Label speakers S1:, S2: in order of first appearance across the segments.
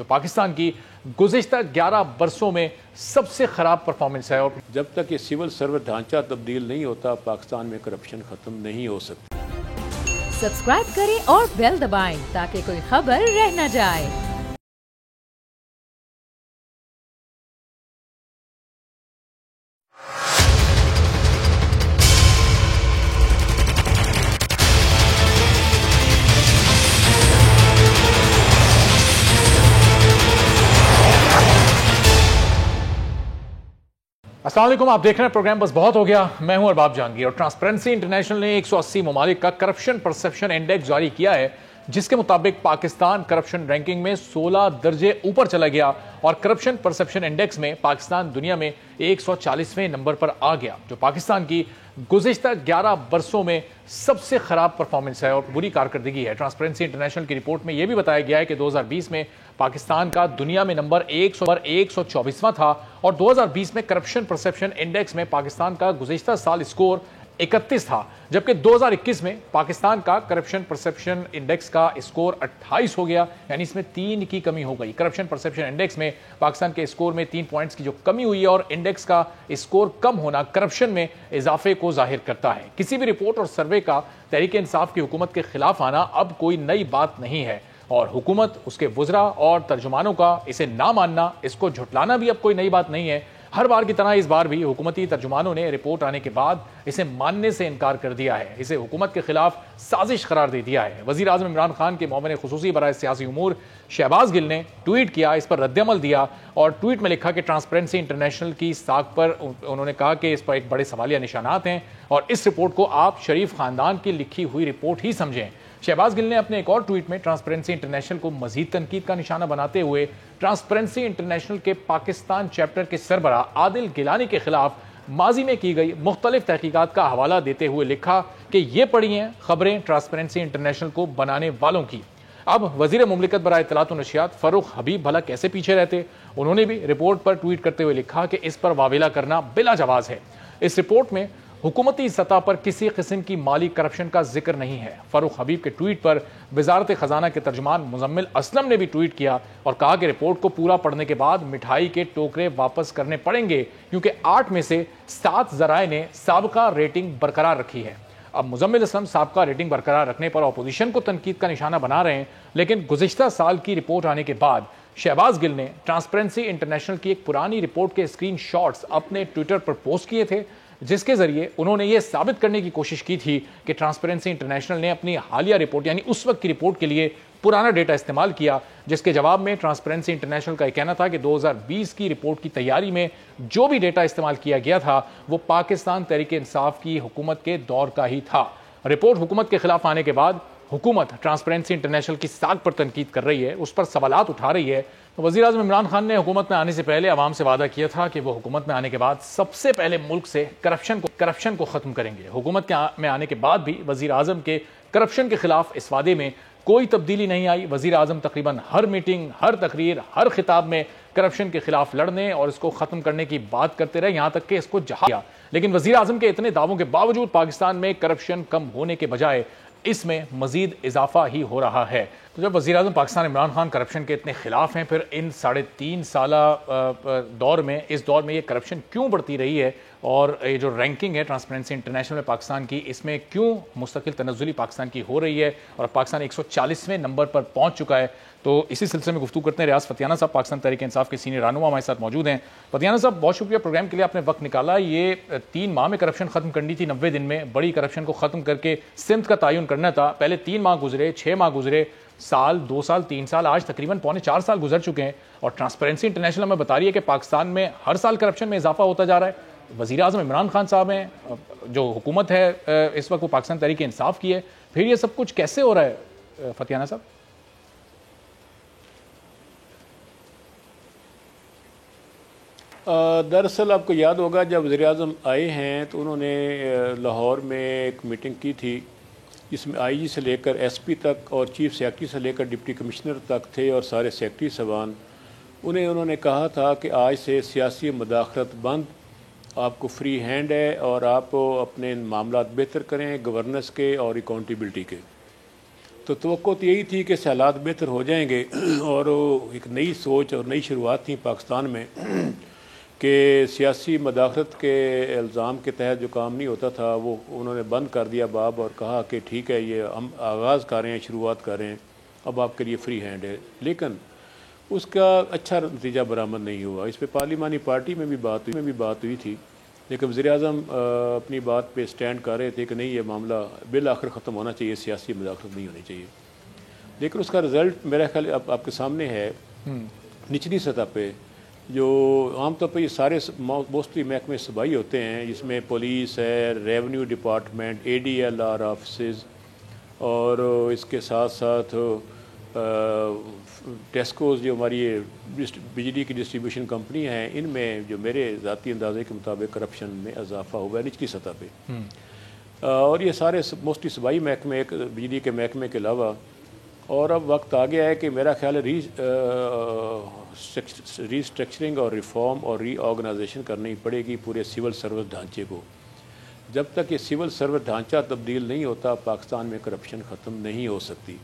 S1: तो पाकिस्तान की गुज़िश्ता 11 बरसों में सबसे ख़राब परफॉर्मेंस है। और
S2: जब तक ये सिविल सर्विस ढांचा तब्दील नहीं होता, पाकिस्तान में करप्शन ख़त्म नहीं हो सकती।
S3: सब्सक्राइब करें और बेल दबाएं ताकि कोई खबर रह न जाए।
S1: अस्सलाम वालेकुम, आप देख रहे हैं प्रोग्राम बस बहुत हो गया। मैं हूं अरबाब जहांगीर और ट्रांसपेरेंसी इंटरनेशनल ने 180 ममालिक का करप्शन परसेप्शन इंडेक्स जारी किया है, जिसके मुताबिक पाकिस्तान करप्शन रैंकिंग में 16 दर्जे ऊपर चला गया और करप्शन परसेप्शन इंडेक्स में पाकिस्तान दुनिया में 140वें नंबर पर आ गया, जो पाकिस्तान की गुज़िश्ता 11 बरसों में सबसे खराब परफॉर्मेंस है और बुरी कारकर्दगी है। ट्रांसपेरेंसी इंटरनेशनल की रिपोर्ट में यह भी बताया गया है कि 2020 में पाकिस्तान का दुनिया में नंबर 124वां था और 2020 में करप्शन परसेप्शन इंडेक्स में पाकिस्तान का गुज़िश्ता साल स्कोर 31 था, जबकि 2021 में पाकिस्तान का करप्शन परसेप्शन इंडेक्स का स्कोर 28 हो गया, यानी इसमें 3 की कमी हो गई। करप्शन परसेप्शन इंडेक्स में पाकिस्तान के स्कोर में 3 पॉइंट्स की जो कमी हुई है और इंडेक्स का स्कोर कम होना करप्शन में इजाफे को जाहिर करता है। किसी भी रिपोर्ट और सर्वे का तहरीक इंसाफ की हुकूमत के खिलाफ आना अब कोई नई बात नहीं है और हुकूमत, उसके वुज़रा और तर्जुमानों का इसे ना मानना, इसको झुटलाना भी अब कोई नई बात नहीं है। हर बार की तरह इस बार भी हुकूमती तर्जुमानों ने रिपोर्ट आने के बाद इसे मानने से इनकार कर दिया है, इसे हुकूमत के खिलाफ साजिश करार दे दिया है। वज़ीर आज़म इमरान खान के मोमिन खुसूसी बराए सियासी उमूर शहबाज गिल ने ट्वीट किया, इस पर रद्दअमल दिया और ट्वीट में लिखा कि ट्रांसपेरेंसी इंटरनेशनल की साख पर उन्होंने कहा कि इस पर एक बड़े सवालिया निशानात हैं और इस रिपोर्ट को आप शरीफ खानदान की लिखी हुई रिपोर्ट ही समझें। शहबाज गिल ने अपने एक और ट्वीट में ट्रांसपेरेंसी इंटरनेशनल को मजीद तनकीद का निशाना बनाते हुए ट्रांसपेरेंसी इंटरनेशनल के पाकिस्तान चैप्टर के सरबराह आदिल गिलानी के खिलाफ माजी में की गई मुख्तलिफ तहकीकात का हवाला देते हुए लिखा कि ये पढ़ी हैं खबरें ट्रांसपेरेंसी इंटरनेशनल को बनाने वालों की। अब वजीर मुमलिकत बराए इत्तलात व नशियात फारूक हबीब भला कैसे पीछे रहते। उन्होंने भी रिपोर्ट पर ट्वीट करते हुए लिखा कि इस पर वावेला करना बिला जवाज है। इस रिपोर्ट में हुकूमती सतह पर किसी किस्म की माली करप्शन का जिक्र नहीं है। फारूक हबीब के ट्वीट पर वजारत खजाना के तर्जुमान मुजम्मिल असलम ने भी ट्वीट किया और कहा कि रिपोर्ट को पूरा पढ़ने के बाद मिठाई के टोकरे वापस करने पड़ेंगे, क्योंकि 8 में से 7 जराए ने साबका रेटिंग बरकरार रखी है। अब मुजम्मिल असलम साबका रेटिंग बरकरार रखने पर अपोजिशन को तनकीद का निशाना बना रहे हैं, लेकिन गुज़िश्ता साल की रिपोर्ट आने के बाद शहबाज गिल ने ट्रांसपेरेंसी इंटरनेशनल की एक पुरानी रिपोर्ट के स्क्रीन शॉट्स अपने ट्विटर पर पोस्ट किए थे, जिसके जरिए उन्होंने ये साबित करने की कोशिश की थी कि ट्रांसपेरेंसी इंटरनेशनल ने अपनी हालिया रिपोर्ट यानी उस वक्त की रिपोर्ट के लिए पुराना डेटा इस्तेमाल किया, जिसके जवाब में ट्रांसपेरेंसी इंटरनेशनल का कहना था कि 2020 की रिपोर्ट की तैयारी में जो भी डेटा इस्तेमाल किया गया था वो पाकिस्तान तहरीक इंसाफ की हुकूमत के दौर का ही था। रिपोर्ट हुकूमत के खिलाफ आने के बाद हुकूमत ट्रांसपेरेंसी इंटरनेशनल की साख पर तनकीद कर रही है, उस पर सवालात उठा रही है। तो वज़ीर आज़म इमरान खान ने हुकूमत में आने से पहले आवाम से वादा किया था कि वो हुकूमत में आने के बाद सबसे पहले मुल्क से करप्शन को ख़त्म करेंगे। हुकूमत में आने के बाद भी वज़ीर आज़म के करप्शन के खिलाफ इस वादे में कोई तब्दीली नहीं आई। वज़ीर आज़म तकरीबन हर मीटिंग, हर तकरीर, हर खिताब में करप्शन के खिलाफ लड़ने और इसको ख़त्म करने की बात करते रहे, यहाँ तक कि इसको जहा। लेकिन वज़ीर आज़म के इतने दावों के बावजूद पाकिस्तान में करप्शन कम होने के बजाय इसमें मजीद इजाफा ही हो रहा है। तो जब वज़ीर आज़म पाकिस्तान इमरान खान करप्शन के इतने खिलाफ हैं, फिर इन 3.5 साल दौर में, इस दौर में ये करप्शन क्यों बढ़ती रही है और ये जो रैंकिंग है ट्रांसपेरेंसी इंटरनेशनल में पाकिस्तान की, इसमें क्यों मुस्तकिल तनज़्ज़ुली पाकिस्तान की हो रही है और पाकिस्तान 140वें नंबर पर पहुंच चुका है। तो इसी सिलसिले में गुफ्तगू करते हैं। रियाज फतियाना साहब पाकिस्तान तहरीक इंसाफ के सीनियर रहनुमा हमारे साथ मौजूद हैं। फतियाना साहब, बहुत शुक्रिया प्रोग्राम के लिए, आपने वक्त निकाला। ये 3 माह में करप्शन खत्म करनी थी, 90 दिन में बड़ी करप्शन को खत्म करके सिमत का तयन करना था। पहले 3 माह गुजरे, 6 माह गुजरे, साल, 2 साल, 3 साल, आज तकरीबन पौने 4 साल गुजर चुके हैं और ट्रांसपेरेंसी इंटरनेशनल हमें बता रही है कि पाकिस्तान में हर साल करप्शन में इजाफा होता जा रहा है। वज़ीर आज़म इमरान खान साहब हैं, जो हुकूमत है इस वक्त वो पाकिस्तान तहरीक इंसाफ की है, फिर ये सब कुछ कैसे हो रहा है फतियाना साहब?
S2: दरअसल आपको याद होगा, जब वज़ीर आज़म आए हैं तो उन्होंने लाहौर में एक मीटिंग की थी, जिसमें आईजी से लेकर एसपी तक और चीफ सेक्रेटरी से लेकर डिप्टी कमिश्नर तक थे और सारे सेक्रेटरी साहबान। उन्होंने कहा था कि आज से सियासी मुदाखलत बंद, आपको फ्री हैंड है और आप अपने मामला बेहतर करें गवर्नेंस के और अकाउंटेबिलिटी के। तो तवक्को तो यही थी कि हालात बेहतर हो जाएंगे और एक नई सोच और नई शुरुआत थी पाकिस्तान में कि सियासी मदाखलत के इल्ज़ाम के तहत जो काम नहीं होता था वो उन्होंने बंद कर दिया बाब और कहा कि ठीक है, ये हम आगाज़ कर रहे हैं, शुरुआत कर रहे हैं, अब आपके लिए फ्री हैंड है। लेकिन उसका अच्छा नतीजा बरामद नहीं हुआ। इस पर पार्लिमानी पार्टी में भी बात हुई थी, लेकिन वज़ीर-ए-आज़म अपनी बात पे स्टैंड कर रहे थे कि नहीं, ये मामला बिल आखिर ख़त्म होना चाहिए, सियासी मदाखलत नहीं होनी चाहिए। लेकिन उसका रिज़ल्ट मेरा ख्याल आपके सामने है। निचली सतह पे जो आमतौर पर ये सारे मोस्टली महकमे सूबाई होते हैं, जिसमें पुलिस है, रेवेन्यू डिपार्टमेंट, ADLR ऑफिस और इसके साथ साथ टेस्कोज जो हमारी ये बिजली की डिस्ट्रीब्यूशन कंपनी हैं, इनमें जो मेरे ज़ाती अंदाजे के मुताबिक करप्शन में इजाफा हुआ है निचली सतह पे। और ये सारे मोस्टली सूबाई महकमे, एक बिजली के महकमे के अलावा। और अब वक्त आ गया है कि मेरा ख्याल है रीस्ट्रक्चरिंग और रिफॉर्म और रीऑर्गेनाइजेशन करनी पड़ेगी पूरे सिविल सर्विस ढांचे को। जब तक ये सिविल सर्विस ढांचा तब्दील नहीं होता, पाकिस्तान में करप्शन ख़त्म नहीं हो सकती।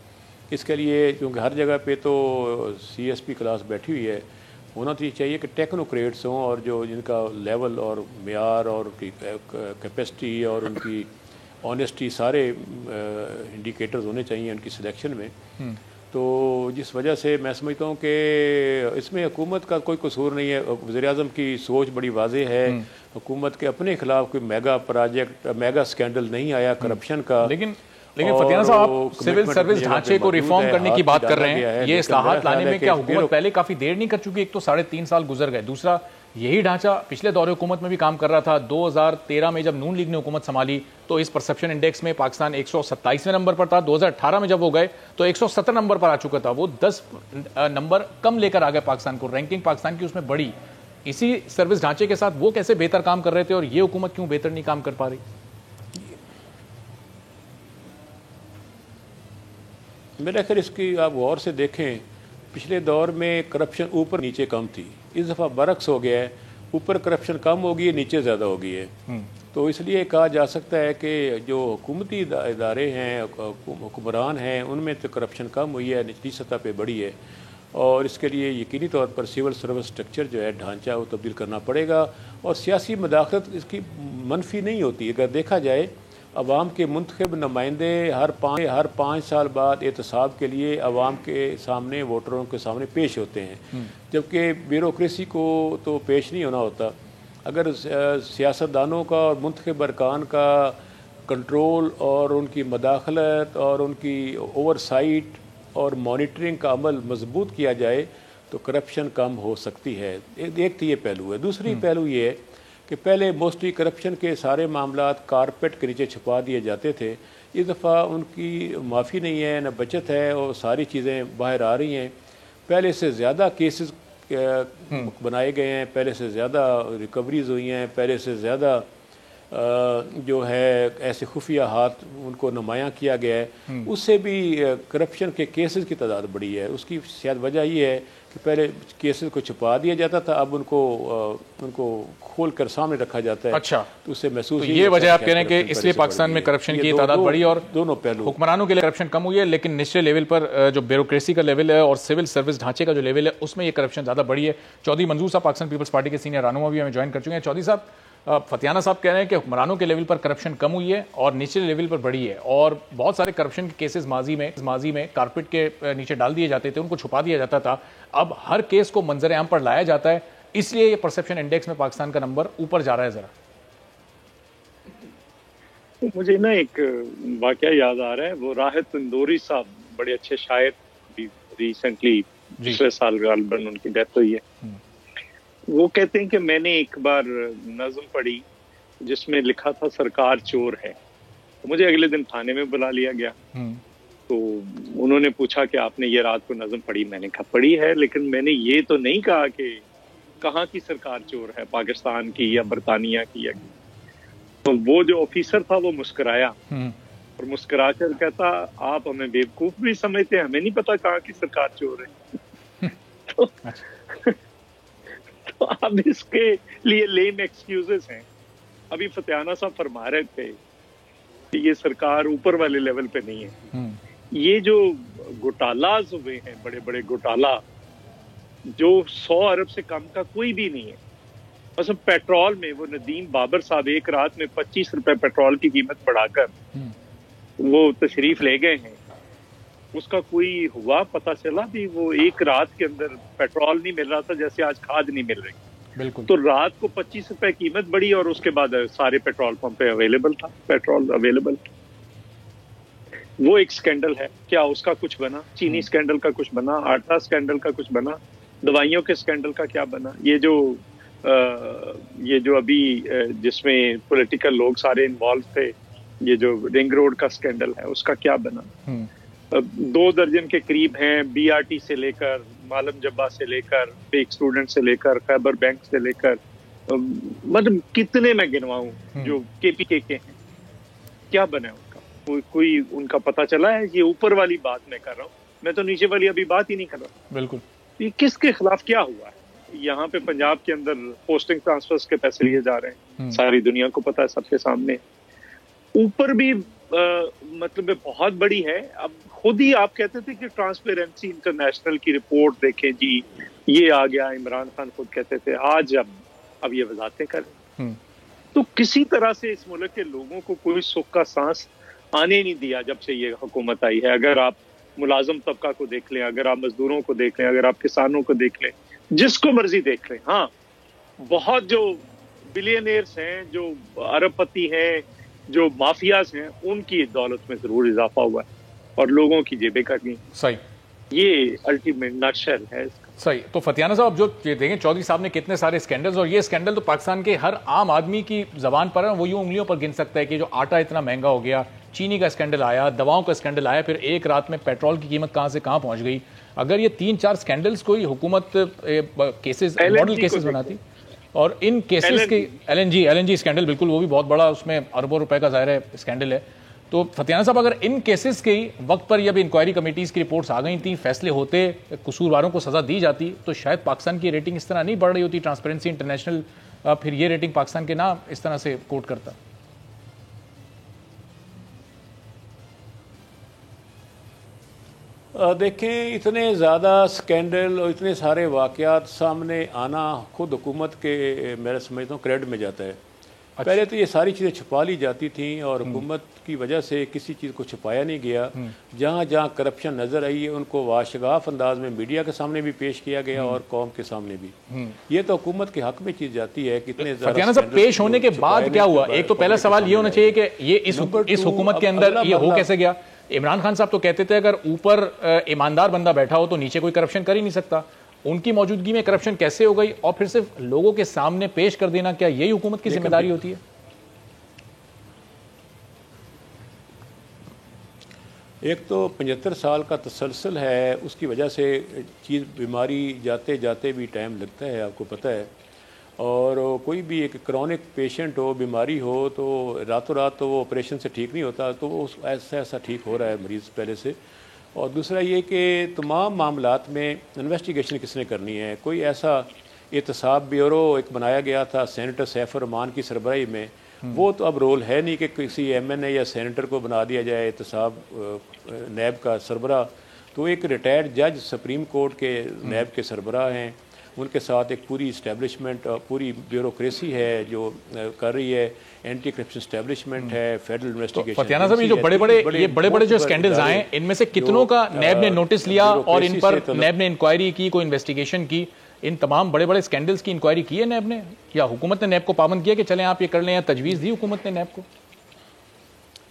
S2: इसके लिए क्योंकि हर जगह पे तो CSP क्लास बैठी हुई है, होना तो ये चाहिए कि टेक्नोक्रेट्स हों और जो जिनका लेवल और मेयार और कैपेसिटी और उनकी ऑनेस्टी सारे इंडिकेटर्स होने चाहिए उनकी सिलेक्शन में। तो जिस वजह से मैं समझता हूँ कि इसमें हुकूमत का कोई कसूर नहीं है। वज़ीर-ए-आज़म की सोच बड़ी वाज़ेह है। हुकूमत के अपने खिलाफ कोई मेगा प्रोजेक्ट, मेगा स्कैंडल नहीं आया करप्शन का।
S1: लेकिन फतियाना साहब, आप सिविल सर्विस ढांचे को रिफॉर्म करने की बात कर रहे हैं, ये इस्लाहात लाने में क्या हुकूमत पहले काफी देर नहीं कर चुकी? एक तो 3.5 साल गुजर गए, दूसरा यही ढांचा पिछले दौरे हुकूमत में भी काम कर रहा था। 2013 में जब नून लीग ने हुकूमत संभाली तो इस परसेप्शन इंडेक्स में पाकिस्तान 127वें नंबर पर था। 2018 में जब वो गए तो 117 नंबर पर आ चुका था। वो 10 नंबर कम लेकर आ गए पाकिस्तान को। रैंकिंग पाकिस्तान की उसमें बढ़ी। इसी सर्विस ढांचे के साथ वो कैसे बेहतर काम कर रहे थे और ये हुकूमत क्यों बेहतर नहीं काम कर पा रही?
S2: मेरा ख्याल इसकी आप गौर से देखें, पिछले दौर में करप्शन ऊपर नीचे कम थी, इस दफ़ा बरक्स हो गया है, ऊपर करप्शन कम हो गई है, नीचे ज़्यादा हो गई है। तो इसलिए कहा जा सकता है कि जो हुकूमती इदारे हैं, हुक्मरान हैं, उनमें तो करप्शन कम हुई है, निचली सतह पे बढ़ी है। और इसके लिए यकीनी तौर पर सिविल सर्विस स्ट्रक्चर जो है, ढांचा, वो तब्दील करना पड़ेगा। और सियासी मदाखलत इसकी मनफी नहीं होती। अगर देखा जाए, अवाम के मुंतखब नुमाइंदे हर 5 साल बाद एहतसाब के लिए अवाम के सामने, वोटरों के सामने पेश होते हैं, जबकि ब्यूरोक्रेसी को तो पेश नहीं होना होता। अगर सियासतदानों का और मुंतखब अरकान का कंट्रोल और उनकी मदाखलत और उनकी ओवरसाइट और मॉनिटरिंग का अमल मजबूत किया जाए तो करप्शन कम हो सकती है। एक तो ये पहलू है। दूसरी पहलू ये है कि पहले मोस्टली करप्शन के सारे मामलात कारपेट के नीचे छुपा दिए जाते थे। इस दफ़ा उनकी माफ़ी नहीं है, न बचत है, और सारी चीज़ें बाहर आ रही हैं। पहले से ज़्यादा केसेस बनाए गए हैं, पहले से ज़्यादा रिकवरीज हुई हैं, पहले से ज़्यादा जो है ऐसे खुफिया हाथ उनको नुमायाँ किया गया है। उससे भी करप्शन के केसेस की तादाद बढ़ी है। उसकी शायद वजह ये है कि पहले केसेस को छुपा दिया जाता था, अब उनको खोल कर सामने रखा जाता है।
S1: अच्छा,
S2: तो उससे महसूस
S1: तो ये वजह आप कह रहे हैं कि इसलिए पाकिस्तान में करप्शन की तादाद बढ़ी और
S2: दोनों पहलू,
S1: हुक्मरानों के लिए करप्शन कम हुई है, लेकिन निचले लेवल पर जो ब्यूरोक्रेसी का लेवल है और सिविल सर्विस ढांचे का जो लेवल है, उसमें ये करप्शन ज़्यादा बढ़ी है। चौधरी मंजूर साहब पाकिस्तान पीपल्स पार्टी के सीनियर रहनुमा भी हमें ज्वाइन कर चुके हैं। चौधरी साहब, फतियाना साहब कह रहे हैं कि हुक्मरानों के लेवल पर करप्शन कम हुई है और निचले लेवल पर बढ़ी है, और बहुत सारे करप्शन के केसेस माजी में कारपेट के नीचे डाल दिए जाते थे, उनको छुपा दिया जाता था। अब हर केस को मंजर आम पर लाया जाता है, इसलिए ये परसेप्शन इंडेक्स में पाकिस्तान का नंबर ऊपर जा रहा है। जरा
S4: मुझे ना एक वाकया याद आ रहा है। वो राहत इंदौरी साहब, बड़े अच्छे शायर, रिसेंटली पिछले साल गालबन उनकी डेथ हुई है। वो कहते हैं कि मैंने एक बार नज़्म पढ़ी जिसमें लिखा था सरकार चोर है। तो मुझे अगले दिन थाने में बुला लिया गया। तो उन्होंने पूछा कि आपने ये रात को नज़्म पढ़ी? मैंने कहा पढ़ी है, लेकिन मैंने ये तो नहीं कहा कि कहाँ की सरकार चोर है, पाकिस्तान की या बरतानिया की। या तो वो जो ऑफिसर था वो मुस्कुराया और मुस्कुरा कर कहता, आप हमें बेवकूफ भी समझते हैं, हमें नहीं पता कहाँ की सरकार चोर है। तो अब इसके लिए लेम एक्सक्यूजेस हैं। अभी फतियाना साहब फरमा रहे थे कि ये सरकार ऊपर वाले लेवल पे नहीं है, ये जो घोटालाज हुए हैं, बड़े बड़े घोटाला, जो 100 अरब से कम का कोई भी नहीं है। मतलब पेट्रोल में वो नदीम बाबर साहब एक रात में 25 रुपए पेट्रोल की कीमत बढ़ाकर वो तशरीफ ले गए हैं। उसका कोई हुआ पता चला भी? वो एक रात के अंदर पेट्रोल नहीं मिल रहा था जैसे आज खाद नहीं मिल रही।
S1: बिल्कुल।
S4: तो रात को 25 रुपए कीमत बढ़ी और उसके बाद सारे पेट्रोल पंप पे अवेलेबल था, पेट्रोल अवेलेबल। वो एक स्कैंडल है। क्या उसका कुछ बना? चीनी स्कैंडल का कुछ बना? आटा स्कैंडल का कुछ बना? दवाइयों के स्कैंडल का क्या बना? ये जो अभी जिसमें पॉलिटिकल लोग सारे इन्वॉल्व थे, ये जो रिंग रोड का स्कैंडल है, उसका क्या बना? 2 दर्जन के करीब हैं, बीआरटी से लेकर, मालम जब्बा से लेकर, फेक स्टूडेंट से लेकर, खैबर बैंक से लेकर, मतलब कितने मैं गिनवाऊं जो केपीके के हैं। क्या बना है उनका? कोई उनका पता चला है? ये ऊपर वाली बात मैं कर रहा हूँ, मैं तो नीचे वाली अभी बात ही नहीं कर रहा।
S1: बिल्कुल।
S4: ये किसके खिलाफ क्या हुआ है? यहाँ पे पंजाब के अंदर पोस्टिंग ट्रांसफर्स के पैसे लिए जा रहे हैं, सारी दुनिया को पता है, सबके सामने। ऊपर भी मतलब बहुत बड़ी है। अब खुद ही आप कहते थे कि ट्रांसपेरेंसी इंटरनेशनल की रिपोर्ट देखें जी, ये आ गया। इमरान खान खुद कहते थे, आज अब ये वजाहतें करें। तो किसी तरह से इस मुल्क के लोगों को कोई सुख का सांस आने नहीं दिया जब से ये हुकूमत आई है। अगर आप मुलाजम तबका को देख लें, अगर आप मजदूरों को देख लें, अगर आप किसानों को देख लें, जिसको मर्जी देख लें। हाँ, बहुत जो बिलियनियर्स हैं, जो अरबपति हैं, जो माफियाज हैं, उनकी दौलत में जरूर इजाफा हुआ है और लोगों की जेबें कटी।
S1: सही,
S4: ये अल्टीमेट नटशेल है इसका।
S1: सही। तो फतियाना साहब, जो ये देखें चौधरी साहब ने कितने सारे स्कैंडल्स, और ये स्कैंडल तो पाकिस्तान के हर आम आदमी की जबान पर है। वो यूं उंगलियों पर गिन सकता है कि जो आटा इतना महंगा हो गया, चीनी का स्कैंडल आया, दवाओं का स्कैंडल आया, फिर एक रात में पेट्रोल की कीमत कहां से कहां पहुंच गई। अगर ये 3-4 स्कैंडल्स कोई हुकूमत केसेस, मॉडल केसेस बनाती, और इन केसेस के एलएनजी स्कैंडल, बिल्कुल वो भी बहुत बड़ा, उसमें अरबों रुपए का ज़ाहिर है स्कैंडल है। तो फतियाना साहब, अगर इन केसेस के वक्त पर जब इंक्वायरी कमेटीज की रिपोर्ट्स आ गई थी, फैसले होते, कसूरवारों को सजा दी जाती, तो शायद पाकिस्तान की रेटिंग इस तरह नहीं बढ़ रही होती। ट्रांसपेरेंसी इंटरनेशनल फिर ये रेटिंग पाकिस्तान के ना इस तरह से कोट करता।
S2: देखें, इतने ज़्यादा स्कैंडल और इतने सारे वाक़यात सामने आना खुद हुकूमत के, मैं समझता हूँ, क्रेडिट में जाता है। अच्छा। पहले तो ये सारी चीज़ें छुपा ली जाती थी और हुकूमत की वजह से किसी चीज़ को छुपाया नहीं गया। जहाँ जहाँ करप्शन नज़र आई है उनको वाशगाफ अंदाज में मीडिया के सामने भी पेश किया गया और कौम के सामने भी। ये तो हुकूमत के हक में चीज़ जाती है। कितने
S1: फतियाना साहब, पेश होने के बाद क्या हुआ? एक तो पहला सवाल ये होना चाहिए कि ये इस हुकूमत के अंदर ये हो कैसे गया? इमरान खान साहब तो कहते थे अगर ऊपर ईमानदार बंदा बैठा हो तो नीचे कोई करप्शन कर ही नहीं सकता। उनकी मौजूदगी में करप्शन कैसे हो गई? और फिर सिर्फ लोगों के सामने पेश कर देना, क्या यही हुकूमत की जिम्मेदारी होती है?
S2: एक तो 75 साल का तसलसल है, उसकी वजह से चीज़, बीमारी जाते जाते भी टाइम लगता है, आपको पता है। और कोई भी एक क्रॉनिक पेशेंट हो, बीमारी हो, तो रातों रात तो वो ऑपरेशन से ठीक नहीं होता, तो वो ऐसा ठीक हो रहा है मरीज़ पहले से। और दूसरा ये कि तमाम मामलात में इन्वेस्टिगेशन किसने करनी है? कोई ऐसा एहतसाब ब्यूरो एक बनाया गया था सेनेटर सैफ रहमान की सरबराही में, वो तो अब रोल है नहीं कि किसी एमएनए या सेनेटर को बना दिया जाए एहतसाब नैब का सरबरा। तो एक रिटायर्ड जज सुप्रीम कोर्ट के नैब के सरबराह हैं, उनके साथ एक पूरी इस्टेब्लिशमेंट, पूरी ब्यूरोक्रेसी है जो कर रही है, एंटी करप्शन इस्टेब्लिशमेंट है, फेडरल इन्वेस्टिगेशन।
S1: फतियाना साहब, ये जो बड़े बड़े जो स्कैंडल्स आए, इनमें से कितनों का नैब ने नोटिस लिया और इन पर नैब ने इंक्वायरी की, कोई इन्वेस्टिगेशन की? इन तमाम बड़े बड़े स्कैंडल्स की इंक्वायरी की है नैब ने, या हुकूमत ने नैब को पाबंद किया कि चलें आप ये कर लें, या तजवीज़ दी हुकूमत ने नैब को?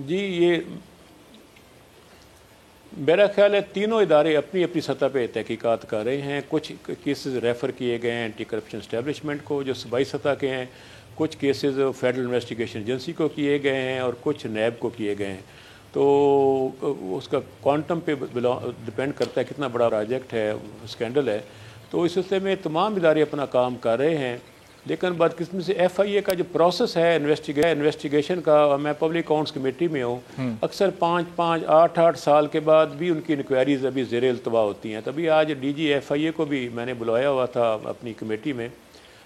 S2: जी, ये मेरा ख्याल है तीनों इदारे अपनी अपनी सतह पे तहकीकात कर रहे हैं। कुछ केसेस रेफ़र किए गए हैं एंटी करप्शन एस्टेब्लिशमेंट को जो सूबाई सतह के हैं, कुछ केसेस फेडरल इन्वेस्टिगेशन एजेंसी को किए गए हैं और कुछ नैब को किए गए हैं। तो उसका क्वांटम पे डिपेंड करता है कितना बड़ा प्रोजेक्ट है, स्कैंडल है। तो इस सिलसिले में तमाम इदारे अपना काम कर रहे हैं। लेकिन बदकिस्मती से FIA का जो प्रोसेस है इन्वेस्टिगेशन का, मैं पब्लिक अकाउंट्स कमेटी में हूँ, अक्सर 5-5, 8-8 साल के बाद भी उनकी इंक्वायरीज अभी ज़ेर इल्तवा होती हैं। तभी आज DG FIA को भी मैंने बुलाया हुआ था अपनी कमेटी में,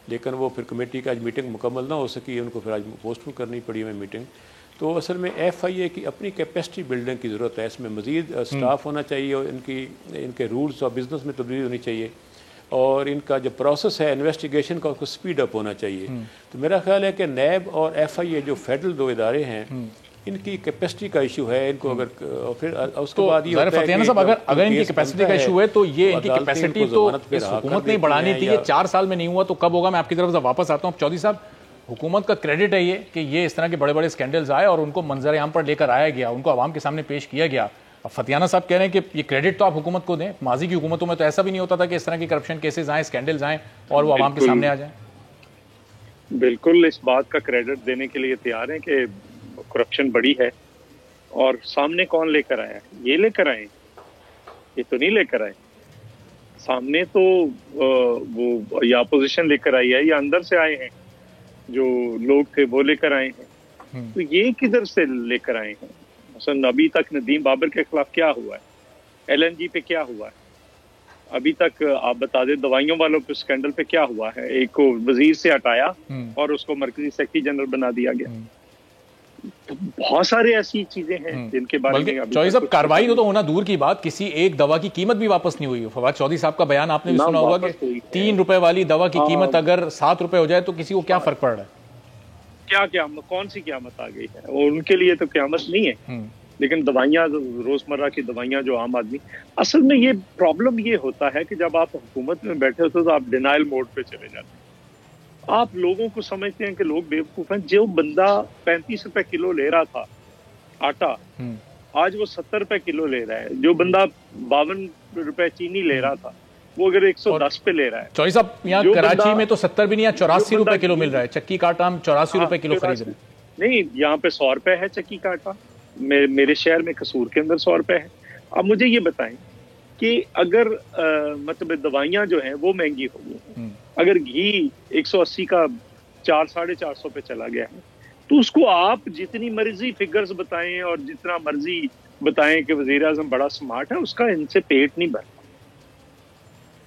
S2: लेकिन वो फिर कमेटी की आज मीटिंग मुकम्मल ना हो सकी, उनको फिर आज पोस्टपोन करनी पड़ी हमें मीटिंग। तो असल में FIA की अपनी कैपेसिटी बिल्डिंग की ज़रूरत है। इसमें मज़ीद स्टाफ होना चाहिए और इनके रूल्स और बिज़नेस में तब्दीली होनी चाहिए और इनका जो प्रोसेस है इन्वेस्टिगेशन का उसको स्पीड अप होना चाहिए। तो मेरा ख्याल है कि नैब और FIA जो फेडरल दो इदारे हैं इनकी कैपेसिटी का इशू है। इनको अगर फिर उसके
S1: तो
S2: बाद ये होता है कि
S1: साहब अगर इनकी कैपेसिटी का इशू है तो ये इनकी कैपेसिटी तो इस हुकूमत ने बढ़ानी थी। ये 4 साल में नहीं हुआ तो कब होगा? मैं आपकी तरफ से वापस आता हूँ। चौधरी साहब, हुकूमत का क्रेडिट है ये कि ये इस तरह के बड़े बड़े स्कैंडल्स आए और उनको मंजर आम पर लेकर आया गया, उनको आवाम के सामने पेश किया गया। अब फतियाना साहब कह रहे हैं कि ये क्रेडिट तो आप हुकूमत को दें। माजी की हुकूमतों में तो ऐसा भी नहीं होता था कि इस तरह के करप्शन केसेस आए, स्कैंडल्स आए और वो आवाम के सामने आ जाए।
S4: बिल्कुल इस बात का क्रेडिट देने के लिए तैयार हैं कि करप्शन बड़ी है और सामने कौन लेकर आया? ये लेकर आए, ये तो नहीं लेकर आए। सामने तो वो या अपोजिशन लेकर आई है या अंदर से आए हैं, जो लोग थे वो लेकर आए हैं। तो ये किधर से लेकर आए हैं? मसलन अभी तक नदीम बाबर के खिलाफ क्या हुआ है? LNG पे क्या हुआ है? अभी तक आप बता दें दवाइयों वालों पे स्कैंडल पे क्या हुआ है? एक को वजीर से हटाया और उसको मरकजी सेक्रेटरी जनरल बना दिया गया। तो बहुत सारे ऐसी चीजें हैं जिनके बारे में
S1: चौधरी साहब कार्रवाई तो होना दूर की बात, किसी एक दवा की कीमत भी वापस नहीं हुई। फवाद चौधरी साहब का बयान आपने भी सुना होगा कि 3 रुपए वाली दवा की कीमत अगर 7 रुपए हो जाए तो किसी को क्या फर्क पड़ रहा है?
S4: क्या कौन सी क़यामत आ गई है? और उनके लिए तो क़यामत नहीं है, लेकिन दवाइयाँ, रोजमर्रा की दवाइयाँ जो आम आदमी, असल में ये प्रॉब्लम ये होता है कि जब आप हुकूमत में बैठे होते हो तो आप डिनाइल मोड पे चले जाते हैं। आप लोगों को समझते हैं कि लोग बेवकूफ हैं। जो बंदा 35 रुपए किलो ले रहा था आटा, आज वो 70 रुपए किलो ले रहा है। जो बंदा 52 रुपए चीनी ले रहा था वो अगर 110 पे ले रहा है।
S1: चौधरी साहब, यहाँ कराची में तो 70 भी नहीं, 84 रुपए किलो मिल रहा है। चक्की का आटा हम 84 रुपए किलो खरीद रहे हैं।
S4: नहीं, यहाँ पे 100 रुपए है चक्की का आटा। मेरे शहर में कसूर के अंदर 100 रुपए है। अब मुझे ये बताएं कि अगर मतलब दवाइयाँ जो हैं वो महंगी हो गई, अगर घी 180 का 400-450 पे चला गया है, तो उसको आप जितनी मर्जी फिगर्स बताएं और जितना मर्जी बताएं कि वज़ीर-ए-आज़म बड़ा स्मार्ट है, उसका इनसे पेट नहीं भरता।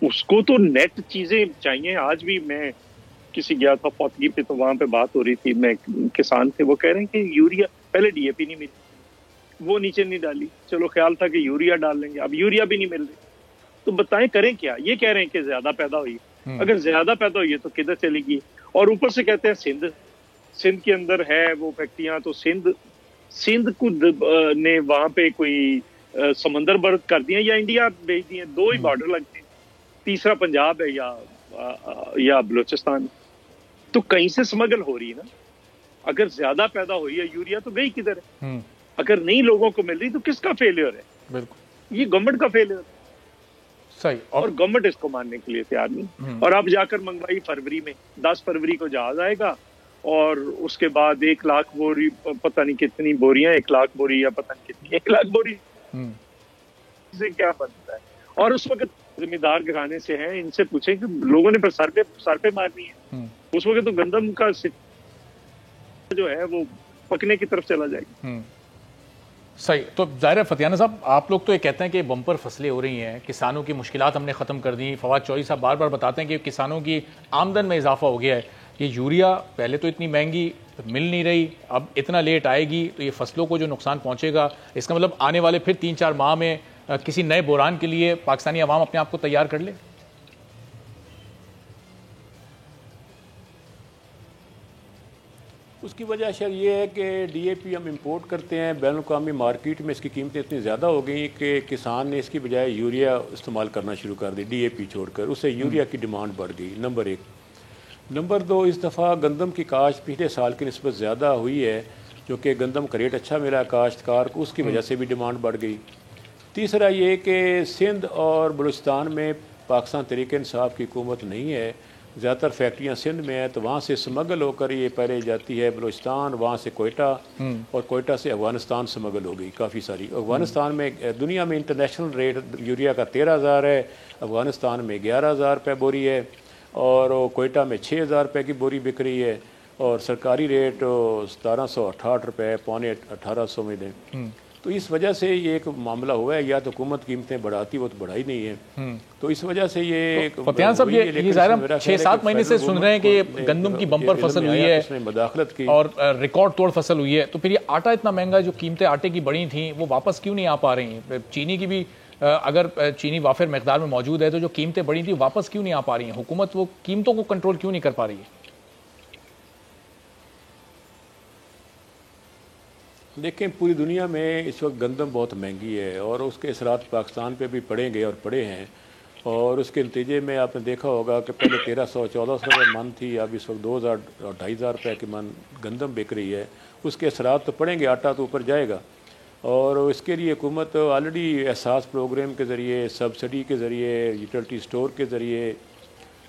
S4: उसको तो नेट चीजें चाहिए। आज भी मैं किसी गया था फौतगी पे, तो वहां पे बात हो रही थी, मैं किसान थे, वो कह रहे हैं कि यूरिया, पहले DAP नहीं मिली, वो नीचे नहीं डाली, चलो ख्याल था कि यूरिया डाल लेंगे, अब यूरिया भी नहीं मिल रही। तो बताएं करें क्या? ये कह रहे हैं कि ज्यादा पैदा हुई, अगर ज्यादा पैदा हुई है तो किधर चलेगी? और ऊपर से कहते हैं सिंध के अंदर है वो फैक्ट्रियां, तो सिंध को ने वहां पे कोई समंदर बर्द कर दिया या इंडिया भेज दिए। 2 ही बॉर्डर लगते हैं, तीसरा पंजाब है या बलूचिस्तान। तो कहीं से स्मगल हो रही है ना। अगर ज्यादा पैदा हुई है यूरिया तो गई किधर है? अगर नहीं लोगों को मिल रही तो किसका फेलियर है?
S1: बिल्कुल
S4: ये गवर्नमेंट का फेलियर है।
S1: सही। और
S4: गवर्नमेंट इसको मानने के लिए तैयार नहीं। और अब जाकर मंगवाई फरवरी में, 10 फरवरी को जहाज आएगा और उसके बाद 1 लाख बोरी, पता नहीं कितनी बोरियां, 1 लाख बोरी या पता नहीं कितनी, 1 लाख बोरी से क्या बनता है? और उस वक्त जिम्मेदार घराने से हैं, इनसे पूछें कि लोगों ने पर सर पे मारनी है। उस वक्त तो गंदम का जो है वो पकने की तरफ चला जाएगा।
S1: सही। तो जाहिर है फतियाना साहब, आप लोग तो ये कहते हैं कि बम्पर फसलें हो रही हैं, किसानों की मुश्किलात हमने ख़त्म कर दी। फवाद चौधरी साहब बार बार बताते हैं कि किसानों की आमदन में इजाफा हो गया है। ये यूरिया पहले तो इतनी महंगी मिल नहीं रही, अब इतना लेट आएगी तो ये फसलों को जो नुकसान पहुंचेगा, इसका मतलब आने वाले फिर 3-4 माह में किसी नए बहरान के लिए पाकिस्तानी अवाम अपने आप को तैयार कर ले।
S2: उसकी वजह शायद ये है कि DAP हम इंपोर्ट करते हैं, बैनुल-अक़वामी मार्केट में इसकी कीमतें इतनी ज़्यादा हो गई कि किसान ने इसकी बजाय यूरिया इस्तेमाल करना शुरू कर दी, DAP छोड़कर। उससे यूरिया की डिमांड बढ़ गई, नंबर 1। नंबर 2, इस दफ़ा गंदम की काश्त पिछले साल की निस्बत ज़्यादा हुई है, जो कि गंदम का रेट अच्छा मिला काश्तकार को, उसकी वजह से भी डिमांड बढ़ गई। तीसरा ये कि सिंध और बलूचिस्तान में पाकिस्तान तहरीक-ए-इंसाफ की हुकूमत नहीं है, ज़्यादातर फैक्ट्रियाँ सिंध में है, तो वहाँ से स्मगल होकर ये पहले जाती है बलूचिस्तान, वहाँ से कोयटा और कोयटा से अफ़गानिस्तान स्मगल हो गई काफ़ी सारी। अफ़गानिस्तान में दुनिया में इंटरनेशनल रेट यूरिया का 13,000 है, अफ़गानिस्तान में 11,000 रुपये बोरी है और कोयटा में 6,000 रुपये की बोरी बिक रही है और सरकारी रेट 1768 रुपये, पौने 1800 में दें। तो इस वजह से ये एक मामला हुआ है, या तो हुकूमत कीमतें बढ़ाती, वो तो बढ़ाई नहीं है, तो इस वजह से ये
S1: फतेहान साहब ये ज़ाहिर हम 6-7 महीने से सुन रहे हैं कि गंदम की बम्पर फसल हुई है,
S2: मदाखलत की
S1: और रिकॉर्ड तोड़ फसल हुई है, तो फिर ये आटा इतना महंगा, जो कीमतें आटे की बढ़ी थी वो वापस क्यों नहीं आ पा रही हैं? चीनी की भी अगर चीनी वाफिर मकदार में मौजूद है तो जो कीमतें बढ़ी थी वापस क्यों नहीं आ पा रही हैं? हुकूमत वो कीमतों को कंट्रोल क्यों नहीं कर पा रही है?
S2: देखें, पूरी दुनिया में इस वक्त गंदम बहुत महंगी है और उसके असरात पाकिस्तान पे भी पड़ेंगे और पड़े हैं, और उसके नतीजे में आपने देखा होगा कि पहले 1300-1400 रुपये मन थी, अब इस वक्त 2000-2500 रुपये की मन गंदम बिक रही है। उसके असरात तो पड़ेंगे, आटा तो ऊपर जाएगा, और इसके लिए हुकूमत ऑलरेडी एहसास प्रोग्राम के ज़रिए, सब्सिडी के ज़रिए, यूटिलिटी स्टोर के ज़रिए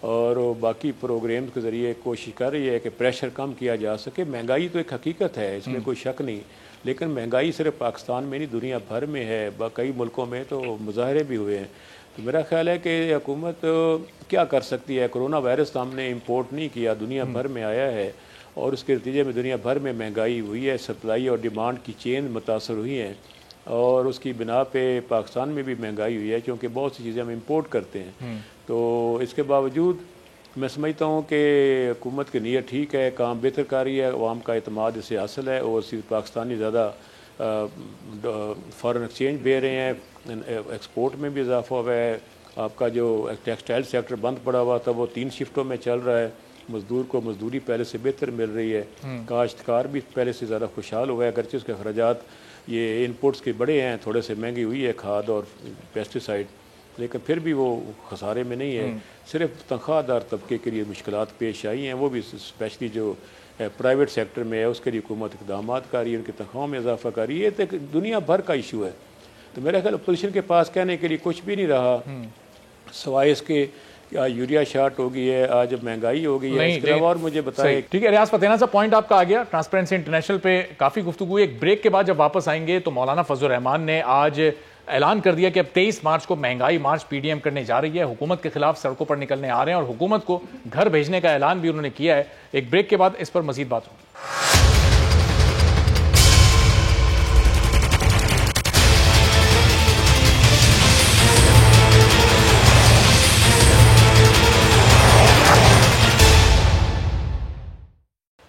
S2: और बाकी प्रोग्राम के ज़रिए कोशिश कर रही है कि प्रेशर कम किया जा सके। महंगाई तो एक हकीकत है, इसमें कोई शक नहीं, लेकिन महंगाई सिर्फ पाकिस्तान में नहीं, दुनिया भर में है, कई मुल्कों में तो मुजाहरे भी हुए हैं। तो मेरा ख्याल है कि हुकूमत क्या कर सकती है? कोरोना वायरस हमने इंपोर्ट नहीं किया, दुनिया भर में आया है, और उसके नतीजे में दुनिया भर में महंगाई हुई है, सप्लाई और डिमांड की चेन मुतासर हुई हैं, और उसकी बिना पे पाकिस्तान में भी महंगाई हुई है, क्योंकि बहुत सी चीज़ें हम इंपोर्ट करते हैं। तो इसके बावजूद मैं समझता हूँ कि हुकूमत की नीयत ठीक है, काम बेहतर कर रही है, अवाम का एतमाद इससे हासिल है, और सिर्फ पाकिस्तानी ज़्यादा फ़ॉरेन एक्सचेंज दे रहे हैं, एक्सपोर्ट में भी इजाफा हुआ है। आपका जो टेक्सटाइल सेक्टर बंद पड़ा हुआ था वो 3 शिफ्टों में चल रहा है, मज़दूर को मजदूरी पहले से बेहतर मिल रही है, काश्तकार भी पहले से ज़्यादा खुशहाल हुआ है, अगरचे उसके अखराजात ये इनपुट्स के बड़े हैं, थोड़े से महंगी हुई है खाद और पेस्टिसाइड, लेकिन फिर भी वो खसारे में नहीं है। सिर्फ तनख्वाहदार तबके के लिए मुश्किलात पेश आई हैं, वो भी स्पेशली जो प्राइवेट सेक्टर में है उसके लिए हुकूमत इक़दाम कर रही है, उनकी तनख्वाहों में इजाफा कर रही है। ये तो दुनिया भर का इशू है। तो मेरा ख्याल अपोजिशन के पास कहने के लिए कुछ भी नहीं रहा सवाए इसके आज यूरिया शार्ट हो गई है, आज महंगाई हो गई है, इसके अलावा और मुझे बताएं।
S1: ठीक है रियाज फतेहान साहब, पॉइंट आपका आ गया। ट्रांसपेरेंसी इंटरनेशनल पे काफ़ी गुफ्तगू हुई। एक ब्रेक के बाद जब वापस आएंगे तो मौलाना फजल रहमान ने आज ऐलान कर दिया कि अब 23 मार्च को महंगाई मार्च पीडीएम करने जा रही है, हुकूमत के खिलाफ सड़कों पर निकलने आ रहे हैं और हुकूमत को घर भेजने का ऐलान भी उन्होंने किया है। एक ब्रेक के बाद इस पर मजीद बात होगी।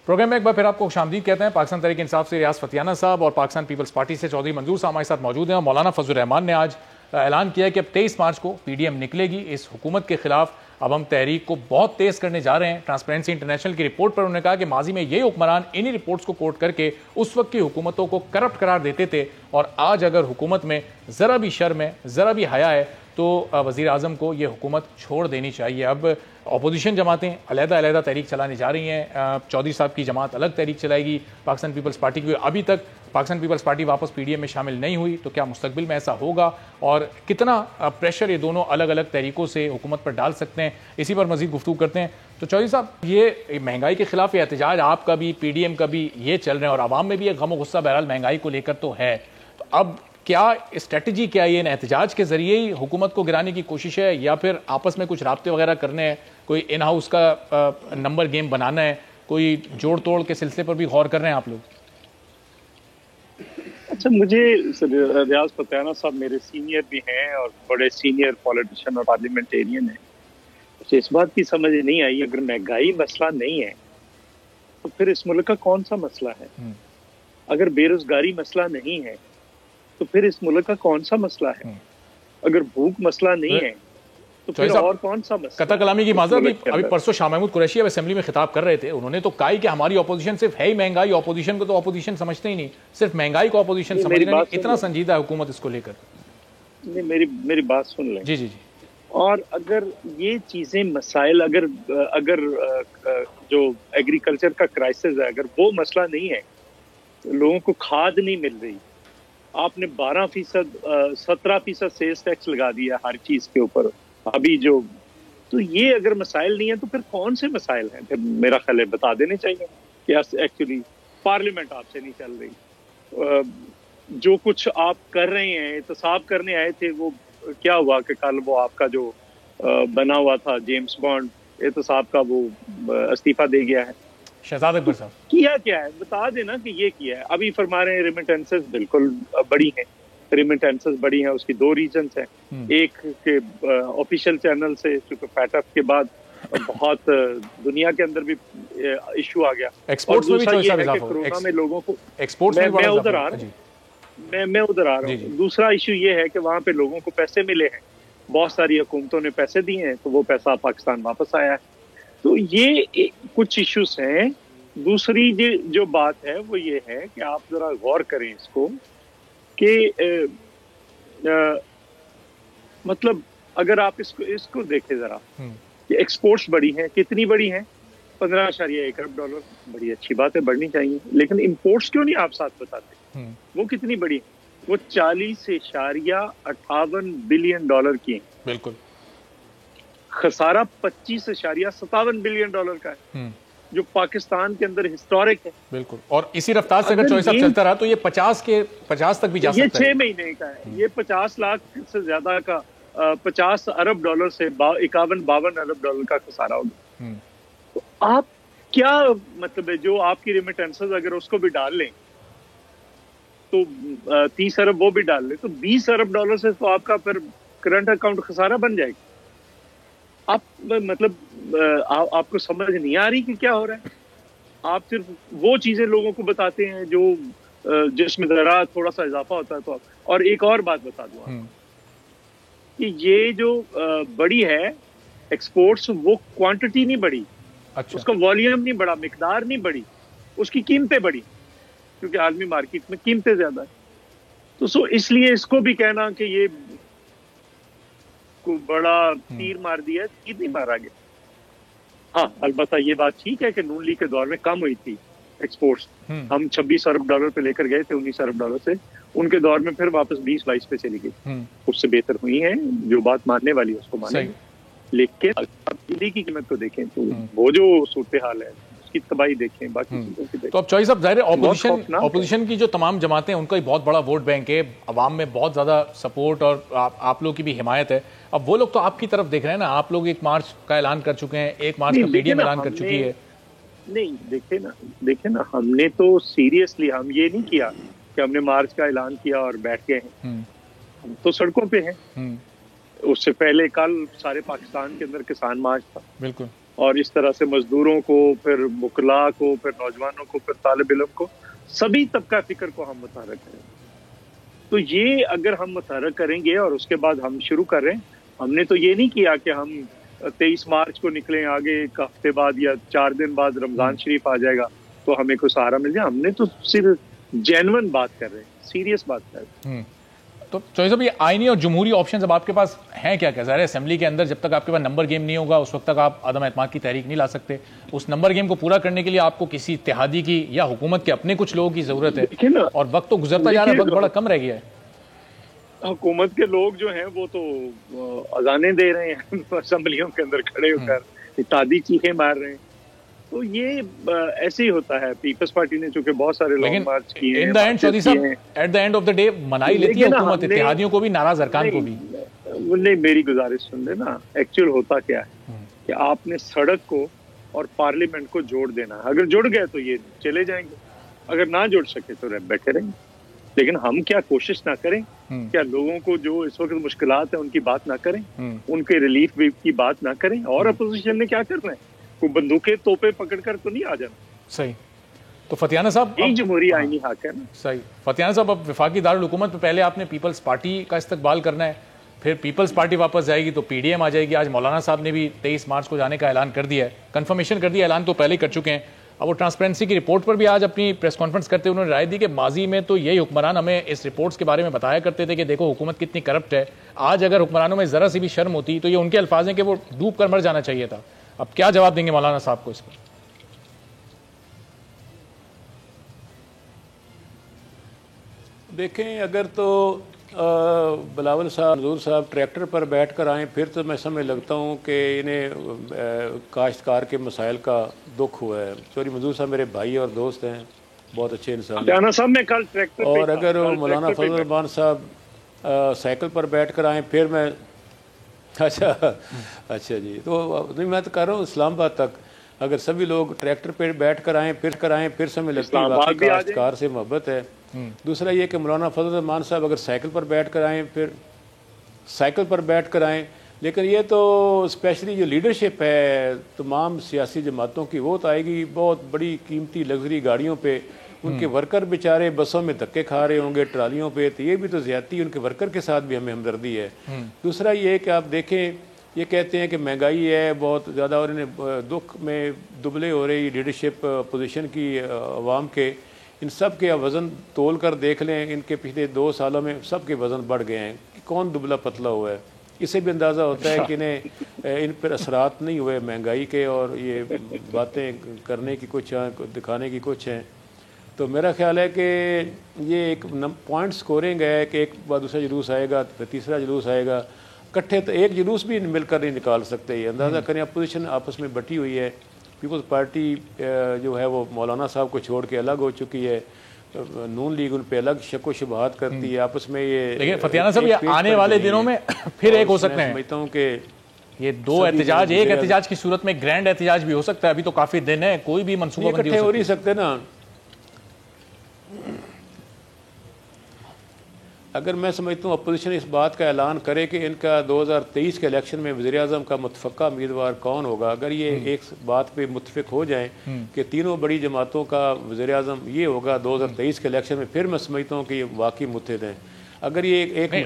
S1: प्रोग्राम में एक बार फिर आपको खुशामदीद कहते हैं। पाकिस्तान तहरीक इंसाफ से रियाज फतियाना साहब और पाकिस्तान पीपल्स पार्टी से चौधरी मंजूर साहब हमारे साथ मौजूद हैं, और मौलाना फजल रहमान ने आज ऐलान किया है कि अब 23 मार्च को पीडीएम निकलेगी। इस हुकूमत के खिलाफ अब हम तहरीक को बहुत तेज करने जा रहे हैं। ट्रांसपेरेंसी इंटरनेशनल की रिपोर्ट पर उन्होंने कहा कि माजी में ये हुक्मरान इन्हीं रिपोर्ट्स को कोट करके उस वक्त की हुकूमतों को करप्ट करार देते थे, और आज अगर हुकूमत में ज़रा भी शर्म है, ज़रा भी हया है, तो वज़ीर आज़म को ये हुकूमत छोड़ देनी चाहिए। अब अपोजिशन जमातें अलग-अलग तहरीक चलाने जा रही हैं। चौधरी साहब की जमात अलग तहरीक चलाएगी, पाकिस्तान पीपल्स पार्टी की अभी तक पाकिस्तान पीपल्स पार्टी वापस पीडीएम में शामिल नहीं हुई, तो क्या मुस्तकबिल में ऐसा होगा और कितना प्रेशर ये दोनों अलग अलग तरीक़ों से हुकूमत पर डाल सकते हैं, इसी पर मज़ीद गुफ्तगू करते हैं। तो चौधरी साहब, ये महंगाई के खिलाफ ये एहतजाज आपका भी पीडीएम का भी ये चल रहे हैं, और आवाम में भी एक गम गुस्सा बहरहाल महंगाई को लेकर तो है, तो अब क्या स्ट्रेटजी क्या है? ये एहतजाज के जरिए ही हुकूमत को गिराने की कोशिश है, या फिर आपस में कुछ राब्ते वगैरह करने हैं, कोई इन हाउस का नंबर गेम बनाना है, कोई जोड़ तोड़ के सिलसिले पर भी गौर कर रहे हैं आप लोग?
S4: अच्छा, मुझे रियाज फतियाना साहब मेरे सीनियर भी हैं और बड़े सीनियर पॉलिटिशियन और पार्लियामेंटेरियन हैं, तो इस बात की समझ नहीं आई, अगर महंगाई मसला नहीं है तो फिर इस मुल्क का कौन सा मसला है? अगर बेरोजगारी मसला नहीं है तो फिर इस मुल्क का कौन सा मसला है? अगर भूख मसला नहीं है तो फिर और कौन सा मसला?
S1: कतर कलामी की माजरत, अभी परसों शाह महमूद कुरैशी अब असेंबली में खिताब कर रहे थे, उन्होंने तो कहा कि हमारी अपोजिशन सिर्फ है ही महंगाई, अपोजिशन को तो अपोजिशन समझते ही नहीं, सिर्फ महंगाई को अपोजिशन समझते नहीं। इतना संजीदा है हुकूमत इसको लेकर?
S4: नहीं, मेरी बात सुन लें।
S1: जी जी जी।
S4: और अगर ये चीजें मसाइल, अगर जो एग्रीकल्चर का क्राइसिस है, अगर वो मसला नहीं है, लोगों को खाद नहीं मिल रही, आपने 12% 17% सेल्स टैक्स लगा दिया हर चीज के ऊपर अभी जो, तो ये अगर मसाइल नहीं है तो फिर कौन से मसाइल हैं? फिर मेरा ख्याल है बता देने चाहिए कि एक्चुअली पार्लियामेंट आपसे नहीं चल रही, जो कुछ आप कर रहे हैं, एहतसाब करने आए थे, वो क्या हुआ कि कल वो आपका जो बना हुआ था जेम्स बॉन्ड एहतसाब का, वो इस्तीफा दे गया है।
S1: शहजाद अकबर साहब
S4: किया क्या है बता देना कि ये किया है। अभी फरमा रहे हैं रेमिटेंसेस बिल्कुल बड़ी हैं, रेमिटेंसेस बड़ी हैं, उसकी दो रीजंस हैं। एक के ऑफिशियल चैनल से, चूंकि पैटअप के बाद बहुत दुनिया के अंदर भी इशू आ गया,
S1: एक्सपोर्ट्स में भी
S4: कोरोना में लोगों को
S1: एक्सपोर्ट्स में
S4: मैं उधर आ रहा हूँ, मैं उधर आ रहा हूँ। दूसरा इशू ये है कि वहां पे लोगों को पैसे मिले हैं, बहुत सारी हुकूमतों ने पैसे दिए हैं, तो वो पैसा पाकिस्तान वापस आया है। तो ये कुछ इश्यूज हैं। दूसरी जो बात है वो ये है कि आप जरा गौर करें इसको कि मतलब अगर आप इसको देखें जरा कि एक्सपोर्ट्स बड़ी हैं, कितनी बड़ी हैं? 15.1 अरब डॉलर, बड़ी अच्छी बात है, बढ़नी चाहिए। लेकिन इंपोर्ट्स क्यों नहीं आप साथ बताते? वो कितनी बड़ी है? वो 40.58 बिलियन डॉलर की है।
S1: बिल्कुल।
S4: खसारा 25.57 बिलियन डॉलर का है, जो पाकिस्तान के अंदर हिस्टोरिक है।
S1: बिल्कुल। और इसी रफ्तार से अगर चॉइस अब चलता रहा तो ये 50 तक भी जा सकता है।
S4: ये 6 महीने का है, ये 50 लाख से ज्यादा का 50 अरब डॉलर से 51-52 अरब डॉलर का खसारा होगा। तो आप क्या मतलब है, जो आपकी रेमिटेंसेस अगर उसको भी डाल लें तो 30 अरब वो भी डाल लें तो 20 अरब डॉलर से तो आपका फिर करंट अकाउंट खसारा बन जाएगा। आप मतलब आपको समझ नहीं आ रही कि क्या हो रहा है। आप सिर्फ वो चीजें लोगों को बताते हैं जो जिसमें जरा थोड़ा सा इजाफा होता है। तो और एक और बात बता दूं कि ये जो बड़ी है एक्सपोर्ट्स, वो क्वांटिटी नहीं बढ़ी। अच्छा। उसका वॉल्यूम नहीं बढ़ा, मिकदार नहीं बढ़ी, उसकी कीमतें बढ़ी, क्योंकि आलमी मार्केट में कीमतें ज्यादा है। तो इसलिए इसको भी कहना कि ये को बड़ा तीर मार दिया, तीर नहीं मारा गया। हाँ, अलबत्ता ये बात ठीक है कि नून लीग के दौर में कम हुई थी एक्सपोर्ट्स। हम 26 अरब डॉलर पे लेकर गए थे 19 अरब डॉलर से, उनके दौर में फिर वापस 20-22 पे चली गई। उससे बेहतर हुई है, जो बात मानने वाली है उसको माने। लेकिन अब दिल्ली की कीमत को देखें तो वो जो सूरत हाल है उसकी तबाही देखें, बाकी चीजों की देखें।
S1: तो अब चॉइस अब जाहिर है ऑपोजिशन की जो तमाम जमातें, उनका ही बहुत बड़ा वोट बैंक है, अवाम में बहुत ज्यादा सपोर्ट और आप लोग की भी हिमायत है। अब वो लोग तो आपकी तरफ देख रहे हैं ना, आप लोग 1 मार्च का ऐलान कर चुके हैं, 1 मार्च का पीडीएम ऐलान कर चुकी है।
S4: नहीं, देखे ना, हमने तो सीरियसली हम ये नहीं किया कि हमने मार्च का ऐलान किया और बैठ गए हैं। हम तो सड़कों पे हैं। उससे पहले कल सारे पाकिस्तान के अंदर किसान मार्च था। बिल्कुल। और इस तरह से मजदूरों को, फिर मुकला को, फिर नौजवानों को, फिर तालिब इल्म को, सभी तबका फिक्र को हम मुतहर्रिक करें। तो ये अगर हम मुतहर्रिक करेंगे और उसके बाद हम शुरू कर रहे हैं, हमने तो ये नहीं किया कि हम 23 मार्च को निकलें, आगे 1 हफ्ते बाद या 4 दिन बाद रमजान शरीफ आ जाएगा तो हमें कोई सहारा मिल जाए। हमने तो सिर्फ जेन्युइन बात कर रहे हैं, सीरियस बात कर रहे हैं।
S1: तो चॉइस अब ये आईनी और जमहूरी ऑप्शन अब आपके पास हैं क्या? ज़ाहिर है असेंबली के अंदर जब तक आपके पास नंबर गेम नहीं होगा उस वक्त तक आप अदम एतमाद की तहरीक नहीं ला सकते। उस नंबर गेम को पूरा करने के लिए आपको किसी इत्तेहादी की या हुकूमत के अपने कुछ लोगों की जरूरत है, और वक्त तो गुजरता जा रहा है, वक्त बड़ा कम रह गया है।
S4: हुकूमत के लोग जो हैं वो तो अजाने दे रहे हैं असेंबलियों के अंदर खड़े होकर, इत्तेहादी चीखें मार रहे हैं। तो ये ऐसे ही होता है। पीपल्स पार्टी ने चूंकि बहुत सारे लॉन्ग मार्च किए हैं,
S1: at the end of the day मनाई लेती है हुकूमत इत्तेहादियों को भी, नाराज अरकान को भी।
S4: नहीं, मेरी गुजारिश सुन लेना। एक्चुअल होता क्या है कि आपने सड़क को और पार्लियामेंट को जोड़ देना। अगर जुड़ गए तो ये चले जाएंगे, अगर ना जुड़ सके तो बैठे रहेंगे। लेकिन हम क्या कोशिश ना करें? क्या लोगों को जो इस वक्त मुश्किलात है उनकी बात ना करें, उनके रिलीफ की बात ना करें? और अपोजिशन ने क्या करना है? बंदूकें तोपे पकड़कर तो नहीं आ जाना।
S1: सही। तो फतियाना साहब,
S4: यही जमहूरी आईनी हक है ना।
S1: सही। फतियाना साहब, अब वफाकी दारुल हुकूमत में पहले आपने पीपल्स पार्टी का इस्तकबाल करना है, फिर पीपल्स पार्टी वापस जाएगी तो पीडीएम आ जाएगी। आज मौलाना साहब ने भी 23 मार्च को जाने का ऐलान कर दिया है, कंफर्मेशन कर दिया। ऐलान तो पहले ही कर चुके हैं। अब वो ट्रांसपेरेंसी की रिपोर्ट पर भी आज अपनी प्रेस कॉन्फ्रेंस करते हुए उन्होंने राय दी कि माजी में तो यही हुक्मरान हमें इस रिपोर्ट्स के बारे में बताया करते थे कि देखो हुकूमत कितनी करप्ट है। आज अगर हुक्मरानों में जरा सी भी शर्म होती तो ये उनके अल्फाज हैं कि वो डूब कर मर जाना चाहिए था। अब क्या जवाब देंगे मौलाना साहब को इस पर?
S2: देखें, अगर तो बिलावल साहब, नज़ूर साहब ट्रैक्टर पर बैठ कर आएँ फिर तो मैं समझ लगता हूँ कि इन्हें काश्तकार के मसाइल का दुख हुआ है। सॉरी, मंजूर साहब मेरे भाई और दोस्त हैं, बहुत अच्छे इंसान हैं। और अगर मौलाना फजल रहमान साहब साइकिल पर बैठ कर आएँ फिर मैं अच्छा जी, तो नहीं, मैं तो कर रहा हूँ इस्लामाबाद तक। अगर सभी लोग ट्रैक्टर पे बैठ कर आएँ फिर समय लगता है, वाकई काश्तकार से मोहब्बत है। दूसरा ये कि मौलाना फजल रहमान साहब अगर साइकिल पर बैठ कर आएँ फिर साइकिल पर बैठ कर आएँ, लेकिन ये तो स्पेशली जो लीडरशिप है तमाम सियासी जमातों की वो तो आएगी बहुत बड़ी कीमती लग्जरी गाड़ियों पे, उनके वर्कर बेचारे बसों में धक्के खा रहे होंगे ट्रालियों पे, तो ये भी तो ज़्यादती उनके वर्कर के साथ भी हमें हमदर्दी है। दूसरा ये कि आप देखें ये कहते हैं कि महंगाई है बहुत ज़्यादा और इन्हें दुख में दुबले हो रही लीडरशिप पोजीशन की अवाम के, इन सब के वज़न तोल कर देख लें, इनके पिछले 2 सालों में सब के वज़न बढ़ गए हैं कि कौन दुबला पतला हुआ है। इससे भी अंदाज़ा होता है कि इन्हें इन पर असरात नहीं हुए महंगाई के, और ये बातें करने की कुछ दिखाने की कुछ हैं। तो मेरा ख्याल है कि ये एक पॉइंट स्कोरिंग है कि एक बार दूसरा जुलूस आएगा फिर तीसरा जुलूस आएगा, इकट्ठे तो एक जुलूस भी मिलकर नहीं निकाल सकते। ये अंदाज़ा करें अपोजिशन आपस में बटी हुई है, पीपल्स पार्टी जो है वो मौलाना साहब को छोड़ के अलग हो चुकी है, नून लीग उन पे अलग शक व शुबहात करती है आपस में। ये
S1: लेकिन फतियाना साहब ये आने वाले दिनों में फिर एक हो सकते हैं,
S2: समझता हूँ कि
S1: ये 2 एहतजाज, एक एहतजाज की सूरत में ग्रैंड एहतजाज भी हो सकता है। अभी तो काफी दिन है, कोई भी मंसूबाबंदी
S2: हो नहीं सकते ना। अगर मैं समझता हूँ अपोजिशन इस बात का ऐलान करे कि इनका 2023 के इलेक्शन में वज़ीर-ए-आज़म का मुतफ़क्का उम्मीदवार कौन होगा, अगर ये एक बात पे मुतफ़िक हो जाएं कि तीनों बड़ी जमातों का वज़ीर-ए-आज़म ये होगा 2023 के इलेक्शन में, फिर मैं समझता हूँ कि ये वाकई मुत्तहिद हैं। अगर ये एक
S1: ये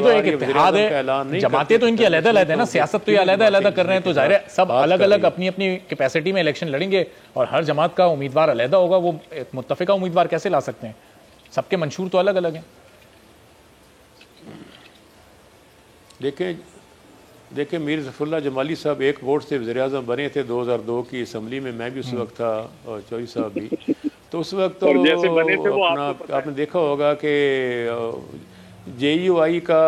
S1: तो एक इत्तेहाद है, जमातें तो इनकी अलग-अलग है ना, सियासत तो ये अलग-अलग कर रहे हैं, तो जाहिर है सब अलग-अलग अपनी अपनी कैपेसिटी में इलेक्शन लड़ेंगे और हर जमात का उम्मीदवार अलग होगा। वो मुत्तफ़िका उम्मीदवार कैसे ला सकते हैं? सबके मंशूर तो अलग अलग हैं।
S2: देखें मीर ज़फ़रुल्लाह जमाली साहब एक वोट से वज़ीर-ए-आज़म बने थे 2002 की असम्बली में, मैं भी उस वक्त था और चौधरी साहब भी। तो उस वक्त तो अपना आपने देखा होगा कि JUI का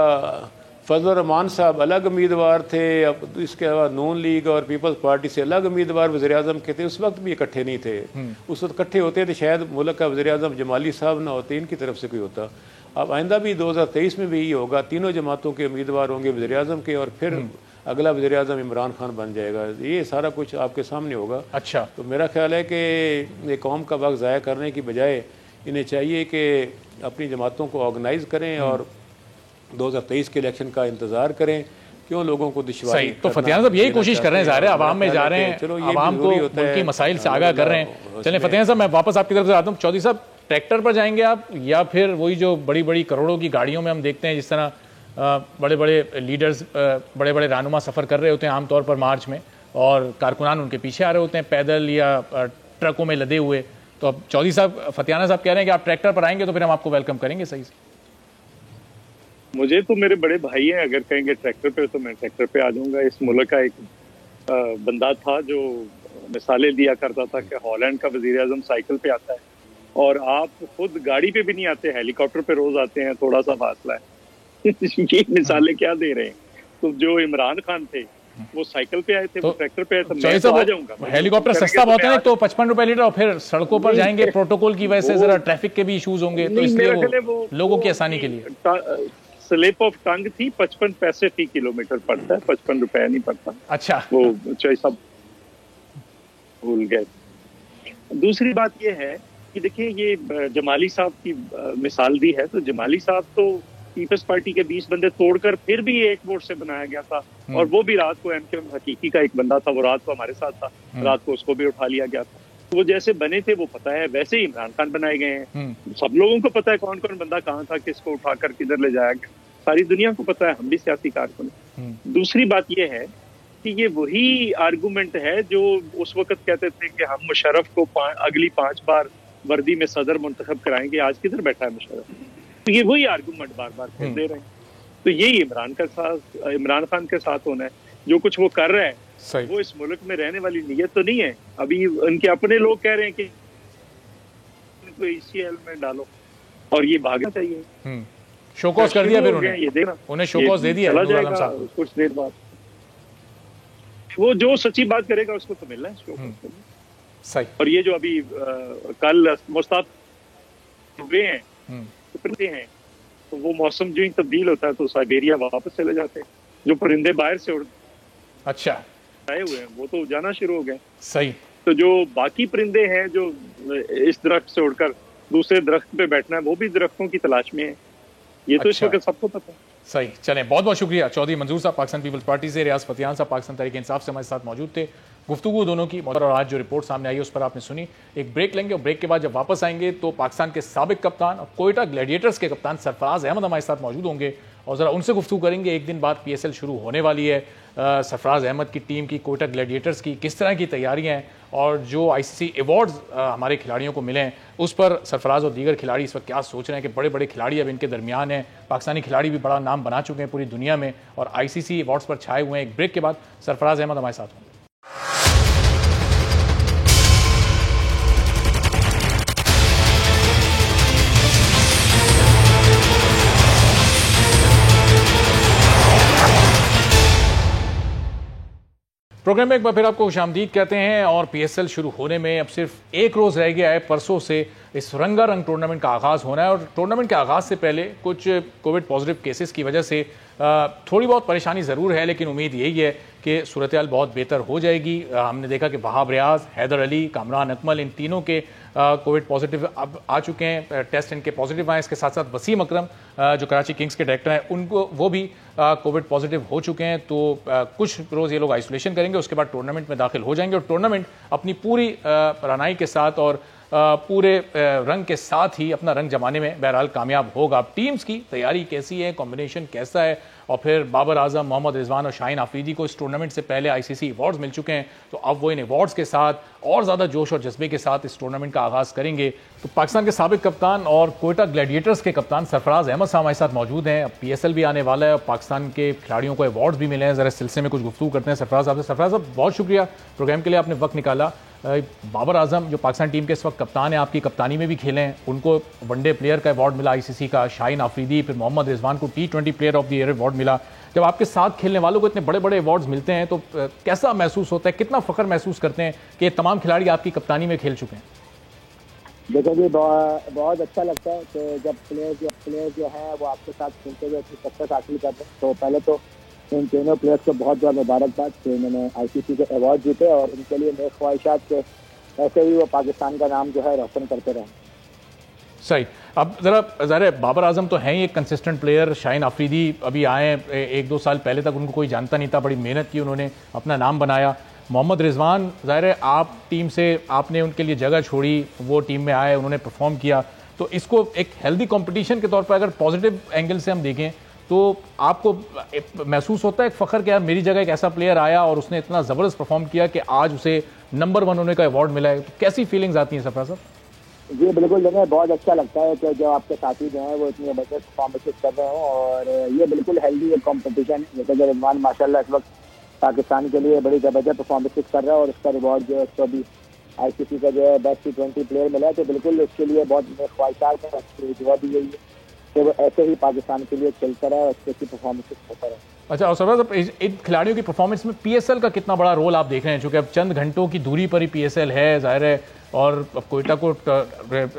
S2: फजल रहमान साहब अलग उम्मीदवार थे, अब इसके अलावा नून लीग और पीपल्स पार्टी से अलग उम्मीदवार वज़ीर-ए-आज़म के थे। उस वक्त भी इकट्ठे नहीं थे। उस वक्त इकट्ठे होते तो शायद मुल्क का वज़ीर-ए-आज़म जमाली साहब ना होते, इनकी तरफ से कोई होता। अब आइंदा भी 2023 में भी ये होगा, तीनों जमातों के उम्मीदवार होंगे वज़ीर-ए-आज़म के, और फिर अगला वज़ीर-ए-आज़म इमरान खान बन जाएगा। ये सारा कुछ आपके सामने होगा।
S1: अच्छा,
S2: तो मेरा ख्याल है कि ये कौम का वक्त ज़ाया करने की बजाय इन्हें चाहिए कि अपनी जमातों को ऑर्गेनाइज़ करें और 2023 के इलेक्शन का इंतज़ार करें। क्यों लोगों को दुश्वारी?
S1: तो फतियाना साहब यही कोशिश कर रहे हैं, ज़ाहिर है आवाम में जा रहे हैं, आवाम को उनकी मसाइल से आगाह कर रहे हैं। चलें फतियाना साहब, मैं वापस आपकी तरफ से आता हूँ। चौधरी साहब, ट्रैक्टर पर जाएंगे आप या फिर वही जो बड़ी बड़ी करोड़ों की गाड़ियों में हम देखते हैं जिस तरह बड़े बड़े लीडर्स बड़े बड़े रहनुमा सफ़र कर रहे होते हैं आमतौर पर मार्च में, और कारकुनान उनके पीछे आ रहे होते हैं पैदल या ट्रकों में लदे हुए। तो अब चौधरी साहब, फतियाना साहब कह रहे हैं कि आप ट्रैक्टर पर आएंगे तो फिर हम आपको वेलकम करेंगे। सही से
S4: मुझे तो मेरे बड़े भाई हैं, अगर कहेंगे ट्रैक्टर पे तो मैं ट्रैक्टर पे आ जाऊंगा। इस मुल्क का एक बंदा था जो मिसालें दिया करता था कि हॉलैंड का वज़ीर-ए-आज़म साइकिल पे आता है और आप खुद गाड़ी पे भी नहीं आते, हेलीकॉप्टर पे रोज आते हैं, थोड़ा सा फासला है। ये मिसालें क्या दे रहे हैं? तो जो इमरान खान थे वो साइकिल पे आए थे, वो ट्रैक्टर पे आए थे, मैं तो आ जाऊंगा।
S1: हेलीकॉप्टर सस्ता बहुत है, तो 55 रुपए लीटर, और फिर सड़कों पर जाएंगे, प्रोटोकॉल की वजह से जरा ट्रैफिक के भी इश्यूज होंगे, तो इसलिए वो लोगों की आसानी के लिए
S4: स्लिप ऑफ टंग थी, 55 पैसे फी किलोमीटर पड़ता है, 55 रुपए नहीं पड़ता।
S1: अच्छा,
S4: वो चॉइस सब भूल गए। दूसरी बात ये है कि देखिए ये जमाली साहब की मिसाल दी है, तो जमाली साहब तो पीपल्स पार्टी के 20 बंदे तोड़कर फिर भी एक वोट से बनाया गया था, और वो भी रात को MKM हकीकी का एक बंदा था, वो रात को हमारे साथ था, रात को उसको भी उठा लिया गया था। वो जैसे बने थे वो पता है, वैसे ही इमरान खान बनाए गए हैं। सब लोगों को पता है कौन कौन बंदा कहाँ था, किसको उठाकर किधर ले जाया गया, सारी दुनिया को पता है, हम भी सियासी कारकुन हैं। दूसरी बात ये है कि ये वही आर्गुमेंट है जो उस वक्त कहते थे कि हम मुशर्रफ को अगली 5 बार वर्दी में सदर मुंतखब कराएंगे। आज किधर बैठा है मुशर्रफ? तो ये वही आर्गुमेंट बार बार फिर दे रहे हैं। तो यही इमरान खान के साथ होना है। जो कुछ वो कर रहा है वो इस मुल्क में रहने वाली नीयत तो नहीं है। अभी उनके अपने लोग कह रहे हैं कि इनको ECL में डालो, और ये भागना चाहिए।
S1: शोकॉज कर दिया फिर उन्हें शोकॉज दे दिया।
S4: चला जाएगा कुछ देर बाद, वो जो सच्ची बात करेगा उसको तो मिलना है शोकॉज।
S1: सही।
S4: और ये जो अभी कल मुस्ताद हुए हैं तो वो मौसम जो ही तब्दील होता है तो साइबेरिया वापस चले जाते हैं, जो परिंदे बाहर से उड़ते।
S1: अच्छा,
S4: आए हुए हैं वो तो जाना शुरू हो गए।
S1: सही।
S4: तो जो बाकी परिंदे हैं जो इस दरख्त से उड़कर दूसरे दरख्त पे बैठना है, वो भी दरख्तों की तलाश में है। ये तो इस वक्त सबको पता है।
S1: सही। चलें, बहुत बहुत शुक्रिया। चौधरी मंजूर साहब पाकिस्तान पीपल्स पार्टी से, रियाज फतियान साहब पाकिस्तान तहरीक इंसाफ से हमारे साथ मौजूद थे। गुफ्तगू दोनों की और आज जो रिपोर्ट सामने आई है उस पर आपने सुनी। एक ब्रेक लेंगे और ब्रेक के बाद जब वापस आएंगे तो पाकिस्तान के साबिक कप्तान और कोयटा ग्लैडिएटर्स के कप्तान सरफराज अहमद हमारे साथ मौजूद होंगे और ज़रा उनसे गुफ्तगू करेंगे। एक दिन बाद PSL शुरू होने वाली है। सरफराज अहमद की टीम की, कोयटा ग्लैडिएटर्स की किस तरह की तैयारियां हैं और जो ICC अवार्ड्स हमारे खिलाड़ियों को मिले हैं उस पर सरफराज और दीगर खिलाड़ी इस वक्त क्या सोच रहे हैं कि बड़े बड़े खिलाड़ी अब इनके दरमियान हैं। पाकिस्तानी खिलाड़ी भी बड़ा नाम बना चुके हैं पूरी दुनिया में और ICC अवार्ड्स पर छाए हुए हैं। एक ब्रेक के बाद सरफराज अहमद हमारे साथ होंगे। प्रोग्राम में एक बार फिर आपको खुशामदीद कहते हैं और PSL शुरू होने में अब सिर्फ एक रोज़ रह गया है। परसों से इस रंगारंग टूर्नामेंट का आगाज़ होना है और टूर्नामेंट के आगाज़ से पहले कुछ कोविड पॉजिटिव केसेस की वजह से थोड़ी बहुत परेशानी ज़रूर है, लेकिन उम्मीद यही है कि सूरत हाल बहुत बेहतर हो जाएगी। हमने देखा कि वहाब रियाज, हैदर अली, कामरान अकमल, इन तीनों के कोविड पॉजिटिव अब आ चुके हैं। टेस्ट इनके पॉजिटिव आए। इसके साथ साथ वसीम अकरम जो कराची किंग्स के डायरेक्टर हैं उनको वो भी कोविड पॉजिटिव हो चुके हैं। तो कुछ रोज़ ये लोग आइसोलेशन करेंगे, उसके बाद टूर्नामेंट में दाखिल हो जाएंगे और टूर्नामेंट अपनी पूरी रनाई के साथ और पूरे रंग के साथ ही अपना रंग जमाने में बहरहाल कामयाब होगा। अब टीम्स की तैयारी कैसी है, कॉम्बिनेशन कैसा है और फिर बाबर आजम, मोहम्मद रिजवान और शाहीन आफरीदी को इस टूर्नामेंट से पहले ICC अवार्ड्स मिल चुके हैं, तो अब वो इन अवार्ड्स के साथ और ज़्यादा जोश और जज्बे के साथ इस टूर्नामेंट का आगाज़ करेंगे। तो पाकिस्तान के साबिक कप्तान और कोयटा ग्लैडिएटर्स के कप्तान सरफराज अहमद साहब हमारे साथ मौजूद हैं। अब PSL भी आने वाला है और पाकिस्तान के खिलाड़ियों को अवार्ड्स भी मिले हैं। ज़रा इस सिलसिले में कुछ गुफ्तगू करते हैं सरफराज साहब से। सरफराज साहब, बहुत शुक्रिया प्रोग्राम के लिए, आपने वक्त निकाला। बाबर आजम जो पाकिस्तान टीम के इस वक्त कप्तान है, आपकी कप्तानी में भी खेले हैं, उनको वनडे प्लेयर का अवार्ड मिला ICC का। शाहीन आफरीदी, फिर मोहम्मद रिजवान को T20 player of the year award मिला। जब आपके साथ खेलने वालों को इतने बड़े बड़े अवार्ड्स मिलते हैं तो कैसा महसूस होता है, कितना फ़ख्र महसूस करते हैं कि ये तमाम खिलाड़ी आपकी कप्तानी में खेल चुके हैं?
S5: देखो जी, बहुत अच्छा लगता है कि जब प्लेयर जो हैं वो आपके साथ खेलते हुए अपनी सक्सेस हासिल करते हैं। तो पहले तो इन तीनों प्लेयर्स को बहुत बहुत मुबारकबाद कि इन्होंने ICC के अवार्ड जीते और इनके लिए मेरी ख्वाहिशात के ऐसे ही वो पाकिस्तान का नाम जो है रोशन करते रहें।
S1: सही। अब ज़रा बाबर आजम तो हैं ही एक कंसिस्टेंट प्लेयर, शाहीन आफरीदी अभी आए 1-2 साल पहले तक उनको कोई जानता नहीं था, बड़ी मेहनत की उन्होंने, अपना नाम बनाया। मोहम्मद रिजवान, ज़ाहिर है आप टीम से आपने उनके लिए जगह छोड़ी, वो टीम में आए, उन्होंने परफॉर्म किया। तो इसको एक हेल्दी कंपटीशन के तौर पर अगर पॉजिटिव एंगल से हम देखें तो आपको महसूस होता है एक फ़ख्र कि यार मेरी जगह एक ऐसा प्लेयर आया और उसने इतना ज़बरदस्त परफॉर्म किया कि आज उसे नंबर 1 होने का अवार्ड मिला है। तो कैसी फीलिंग्स आती हैं सरफराज साहब?
S5: जी बिल्कुल, जगह बहुत अच्छा लगता है कि जो आपके साथी जो हैं वो इतनी बेहतर परफॉर्मेंसेस कर रहे हों और ये बिल्कुल हेल्दी एक कॉम्पिटिशन है। जैसे कि रिजवान माशाल्लाह इस वक्त पाकिस्तान के लिए बड़ी ज़बरदस्त परफॉर्मेंसेस कर रहा है और उसका रिवॉर्ड जो है उसको भी ICC का जो है बेस्ट T20 प्लेयर मिला है। तो बिल्कुल उसके लिए बहुत ख्वाहिशात है, दुआ दी गई है कि वो ऐसे ही पाकिस्तान के लिए खेलता रहे और अच्छी परफॉर्मेंसेस होता रहे।
S1: अच्छा, और सरफराज साहब इन खिलाड़ियों की परफॉर्मेंस में PSL का कितना बड़ा रोल आप देख रहे हैं? चूँकि अब चंद घंटों की दूरी पर ही PSL है, ज़ाहिर है, और अब कोयटा को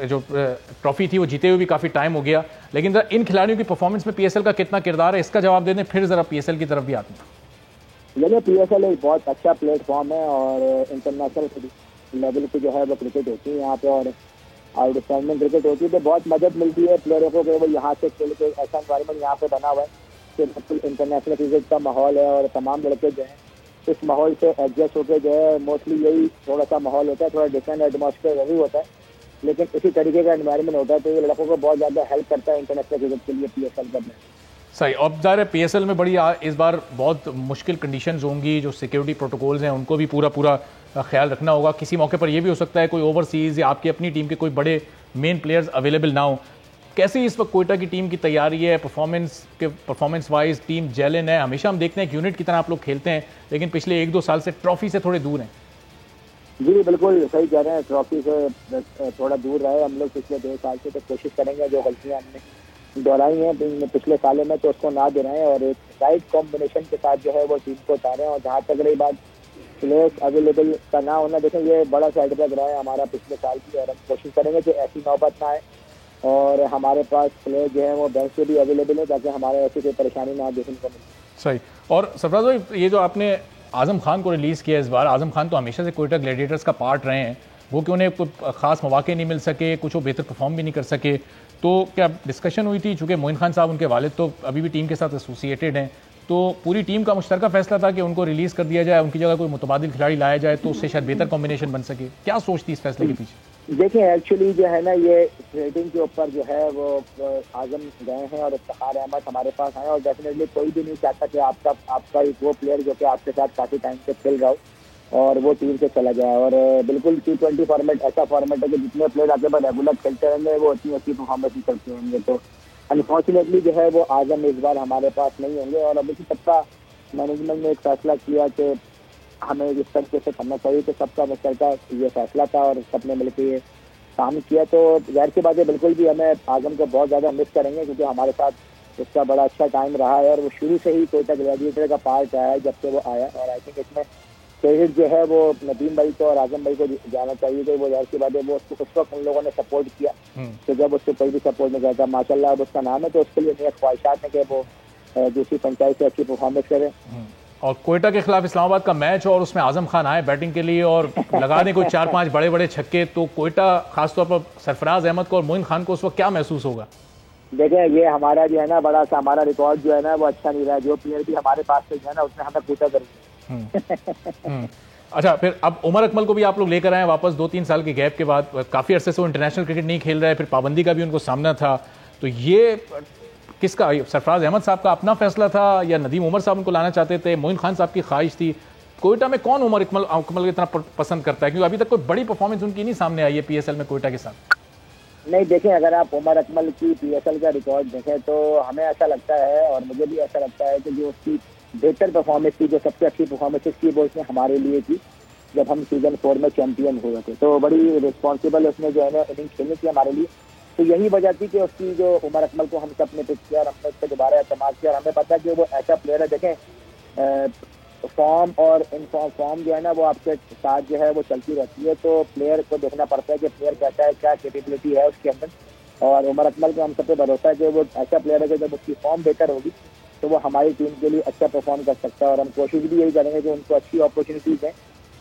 S1: जो ट्रॉफी थी वो जीते हुए भी काफ़ी टाइम हो गया, लेकिन ज़रा इन खिलाड़ियों की परफॉर्मेंस में PSL का कितना किरदार है, इसका जवाब दे दें, फिर ज़रा PSL की तरफ भी आते हैं।
S5: देखिए, PSL एक बहुत अच्छा प्लेटफॉर्म है और इंटरनेशनल लेवल की जो है वो क्रिकेट होती है यहाँ पे और आउटस्टैंडिंग क्रिकेट होती है। तो बहुत मदद मिलती है प्लेयरों को कि वो यहाँ से खेल के, ऐसा एनवायरनमेंट यहाँ पे बना हुआ है कि बिल्कुल इंटरनेशनल क्रिकेट का माहौल है और तमाम लड़के जो हैं इस माहौल से एडजस्ट होकर जो है, मोस्टली यही थोड़ा सा माहौल होता है, थोड़ा डिफरेंट एटमॉस्फेयर जरूर होता है, लेकिन इसी तरीके का एनवायरनमेंट होता है। तो ये लड़कों को बहुत ज़्यादा हेल्प करता है इंटरनेशनल क्रिकेट के लिए PSL करना।
S1: सही। अब ज़ाहिर है PSL में बड़ी इस बार बहुत मुश्किल कंडीशंस होंगी, जो सिक्योरिटी प्रोटोकॉल्स हैं उनको भी पूरा ख्याल रखना होगा। किसी मौके पर यह भी हो सकता है कोई ओवरसीज़ या आपकी अपनी टीम के कोई बड़े मेन प्लेयर्स अवेलेबल ना हो। कैसी इस वक्त कोयटा की टीम की तैयारी है? परफॉर्मेंस वाइज टीम जेलन है? हमेशा हम देखते हैं कि यूनिट की तरह आप लोग खेलते हैं, लेकिन पिछले 1-2 साल से ट्रॉफी से थोड़े दूर हैं।
S5: जी बिल्कुल सही कह रहे हैं, ट्रॉफी से थोड़ा दूर रहे हम लोग पिछले 2 साल से। तो कोशिश करेंगे जो गलतियाँ हमने दोहराई हैं पिछले सालों में तो उसको ना दोहराएं और एक राइट कॉम्बिनेशन के साथ जो है वो टीम को उतारें। और जहाँ तक रही बात प्लेयर्स अवेलेबल का ना होना, देखें ये बड़ा साइड बैक रहा है हमारा पिछले साल की और हम कोशिश करेंगे कि ऐसी नौबत ना आए और हमारे पास प्लेयर जो है वो बेंच से भी अवेलेबल है ताकि हमारे ऐसी कोई परेशानी ना देखने को मिले।
S1: सही। और सरफराज भाई, ये जो आपने आजम खान को रिलीज़ किया इस बार। आजम खान तो हमेशा से कोयटा ग्लैडिएटर्स का पार्ट रहे हैं, वो कि उन्हें कोई ख़ास मौके नहीं मिल सके, कुछ वो बेहतर परफॉर्म भी नहीं कर सके, तो क्या डिस्कशन हुई थी? चूँकि मोइन खान साहब उनके वालिद तो अभी भी टीम के साथ एसोसिएटेड हैं, तो पूरी टीम का मुश्तरका फैसला था कि उनको रिलीज़ कर दिया जाए, उनकी जगह कोई मुतबादिल खिलाड़ी लाया जाए तो उससे शायद बेहतर कॉम्बिनेशन बन सके। क्या सोच थी इस फैसले के पीछे?
S5: देखिए एक्चुअली जो है ना, ये रेटिंग के ऊपर जो है वो आजम गए हैं और इफ्तिखार अहमद हमारे पास आए, और डेफिनेटली कोई भी नहीं चाहता कि आपका एक वो प्लेयर जो कि आपके साथ काफ़ी टाइम से खेल रहा हो और वो टीम से चला जाए। और बिल्कुल T20 फॉर्मेट ऐसा फॉर्मेट है कि जितने प्लेयर आपके पास रेगुलर खेलते रहेंगे वो उतनी अच्छी परफॉर्मेंस ही करते होंगे। तो अनफॉर्चुनेटली जो है वो आजम इस बार हमारे पास नहीं होंगे, और अभी सबका मैनेजमेंट ने एक फैसला किया कि हमें इस तरीके से करना चाहिए, तो सबका मुश्तरका ये फैसला था और सबने मिलकर ये काम किया। तो जाहिर सी बात है बिल्कुल भी हमें आजम को बहुत ज़्यादा मिस करेंगे, क्योंकि हमारे साथ उसका बड़ा अच्छा टाइम रहा है और वो शुरू से ही कोयटा ग्लैडिएटर का पार्ट रहा है जब से वो आया। और आई थिंक इसमें क्रेडिट जो है वो नदीम भाई को और आजम भाई को जाना चाहिए कि वो जाहिर सी बात है वो उस वक्त उन लोगों ने सपोर्ट किया, तो जब उसको कोई भी सपोर्ट नहीं करता, माशाल्लाह अब उसका नाम है, तो उसके लिए मेरे ख्वाहिशात है कि वो दूसरी पंचायत से अच्छी परफॉर्मेंस करे।
S1: और कोयटा के खिलाफ इस्लामाबाद का मैच और उसमें आजम खान आए बैटिंग के लिए और लगा दें कोई 4-5 बड़े बड़े छक्के, तो कोयटा खासतौर पर सरफराज अहमद को और मोइन खान को उस वक्त क्या महसूस होगा?
S5: देखें ये हमारा जो है ना बड़ा सा हमारा रिकॉर्ड जो है ना वो अच्छा नहीं रहा है, जो प्लेयर भी हमारे पास से जो है ना उसने हमें पूछा करेंगे।
S1: अच्छा, फिर अब उमर अकमल को भी आप लोग लेकर आए वापस 2-3 साल के गैप के बाद। काफ़ी अरसे से वो इंटरनेशनल क्रिकेट नहीं खेल रहा है, फिर पाबंदी का भी उनको सामना था, तो ये किसका, सरफराज अहमद साहब का अपना फैसला था या नदीम उमर साहब उनको लाना चाहते थे, मोइन खान साहब की ख्वाहिश थी? कोयटा में कौन उमर अकमल को इतना पसंद करता है, क्योंकि अभी तक कोई बड़ी परफॉर्मेंस उनकी नहीं सामने आई है PSL में कोयटा के साथ?
S5: नहीं देखें, अगर आप उमर अकमल की PSL का रिकॉर्ड देखें तो हमें ऐसा लगता है और मुझे भी ऐसा लगता है कि जो उसकी बेहतर परफॉर्मेंस थी, जो सबसे अच्छी परफॉर्मेंस थी वो उसने हमारे लिए थी जब हम सीजन 4 में चैंपियन हुए थे। तो बड़ी रिस्पॉन्सिबल उसने जो है ना इनिंग खेलनी थी हमारे लिए, तो यही वजह थी कि उसकी जो उमर अकमल को हम सबने पिक किया और हमने उस पर दोबारा इस्तेमाल किया। और हमें पता है कि वो ऐसा प्लेयर है, देखें फॉर्म और फॉर्म जो है ना वो आपके साथ जो है वो चलती रहती है, तो प्लेयर को देखना पड़ता है कि प्लेयर कैसा है, क्या कैपेबिलिटी है उसके अंदर। और उमर अकमल को हम सब पे भरोसा है कि वो ऐसा प्लेयर है कि जब उसकी फॉर्म बेहतर होगी तो वो हमारी टीम के लिए अच्छा परफॉर्म कर सकता है, और हम कोशिश भी यही करेंगे कि उनको अच्छी अपॉर्चुनिटीज दें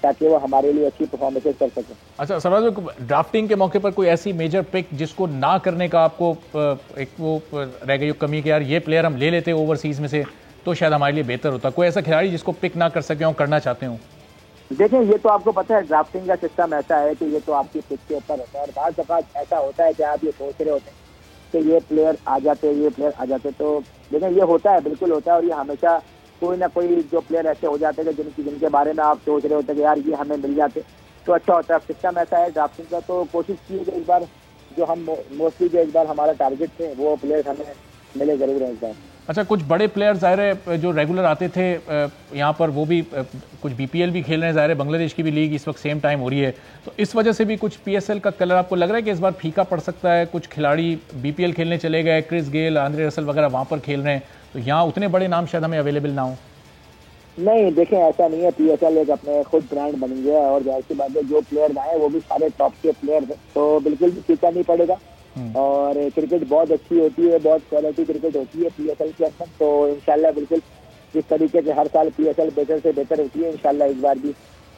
S5: ताकि वो हमारे लिए अच्छी परफॉर्मेंसेज कर सकें।
S1: अच्छा सरफराज, ड्राफ्टिंग के मौके पर कोई ऐसी मेजर पिक जिसको ना करने का आपको एक वो रह गई कमी कि यार ये प्लेयर हम ले लेते ओवरसीज में से तो शायद हमारे लिए बेहतर होता, कोई ऐसा खिलाड़ी जिसको पिक ना कर सके और करना चाहते हो?
S5: देखिए ये तो आपको पता है ड्राफ्टिंग का सिस्टम ऐसा है कि ये तो आपकी पिच के ऊपर होता है, और बाज़ दफ़ा ऐसा होता है कि आप ये सोच रहे होते हैं कि ये प्लेयर आ जाते, ये प्लेयर आ जाते, तो देखिए ये होता है, बिल्कुल होता है। और ये हमेशा कोई ना कोई जो प्लेयर ऐसे हो जाते हैं जिनके बारे में आप सोच रहे होते हैं कि यार ये हमें मिल जाते तो अच्छा होता है। सिस्टम ऐसा है ड्राफ्टिंग का, तो कोशिश की है इस बार जो हम मोस्टली जो इस बार हमारा टारगेट थे वो प्लेयर हमें मिले जरूर है इस बार।
S1: अच्छा, कुछ बड़े प्लेयर ज़ाहिर है जो रेगुलर आते थे यहाँ पर वो भी कुछ BPL भी खेल रहे हैं, ज़ाहिर है बांग्लादेश की भी लीग इस वक्त सेम टाइम हो रही है, तो इस वजह से भी कुछ PSL का कलर आपको लग रहा है कि इस बार फीका पड़ सकता है? कुछ खिलाड़ी BPL खेलने चले गए, क्रिस गेल, आंद्रे रसल वगैरह वहाँ पर खेल रहे हैं, तो यहाँ उतने बड़े नाम शायद हमें अवेलेबल ना हो।
S5: नहीं देखें ऐसा नहीं है, PSL एक अपने खुद ब्रांड बन गया है, और जाहिर सी बात है जो प्लेयर आए वो भी सारे टॉप के प्लेयर हैं, तो बिल्कुल भी फीका नहीं पड़ेगा। और क्रिकेट बहुत अच्छी होती है, बहुत क्वालिटी क्रिकेट होती है PSL के अंदर, तो इंशाल्लाह बिल्कुल जिस तरीके से हर साल PSL बेहतर से बेहतर होती है, इंशाल्लाह इस बार भी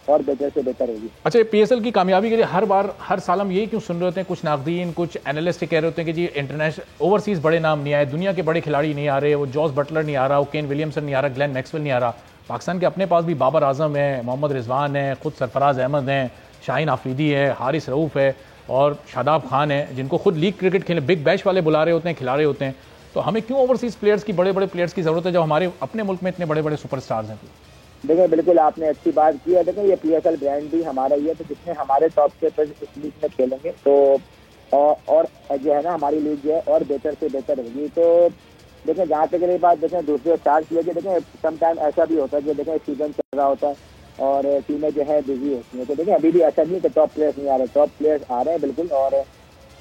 S5: और बेहतर से बेहतर होगी।
S1: अच्छा, PSL की कामयाबी के लिए हर साल हम यही क्यों सुन रहे होते हैं, कुछ नाक़दीन कुछ एनालिस्ट कह रहे होते हैं कि जी इंटरनेशनल ओवरसीज़ बड़े नाम नहीं आए, दुनिया के बड़े खिलाड़ी नहीं आ रहे, वो जॉस बटलर नहीं आ रहा, वो केन विलियमसन नहीं आ रहा, ग्लेन मैक्सवेल नहीं आ रहा। पाकिस्तान के अपने पास भी बाबर आजम है, मोहम्मद रिजवान है, खुद सरफराज अहमद हैं, शाहीन आफरीदी है, हारिस रऊफ़ है और शादाब खान है, जिनको खुद लीग क्रिकेट खेले बिग बैश वाले बुला रहे होते हैं, खिला रहे होते हैं। तो हमें क्यों ओवरसीज़ प्लेयर्स की, बड़े बड़े प्लेयर्स की ज़रूरत है जब हमारे अपने मुल्क में इतने बड़े बड़े सुपरस्टार्स हैं?
S5: देखिए बिल्कुल आपने अच्छी बात की है। देखिए ये PSL ब्रांड भी हमारा ही है, तो जितने हमारे टॉप के प्लेयर इस लीग में खेलेंगे तो और जो है ना हमारी लीग जो है और बेहतर से बेहतर होगी। तो देखें जहाँ तक रही बात, देखें दूसरे स्टार्स लेके, देखें सम टाइम ऐसा भी होता है कि देखें सीजन चल रहा होता है और टीमें जो है बिजी होती हैं, तो देखें अभी भी ऐसा नहीं है कि टॉप प्लेयर्स नहीं आ रहे, टॉप प्लेयर्स आ रहे हैं बिल्कुल। और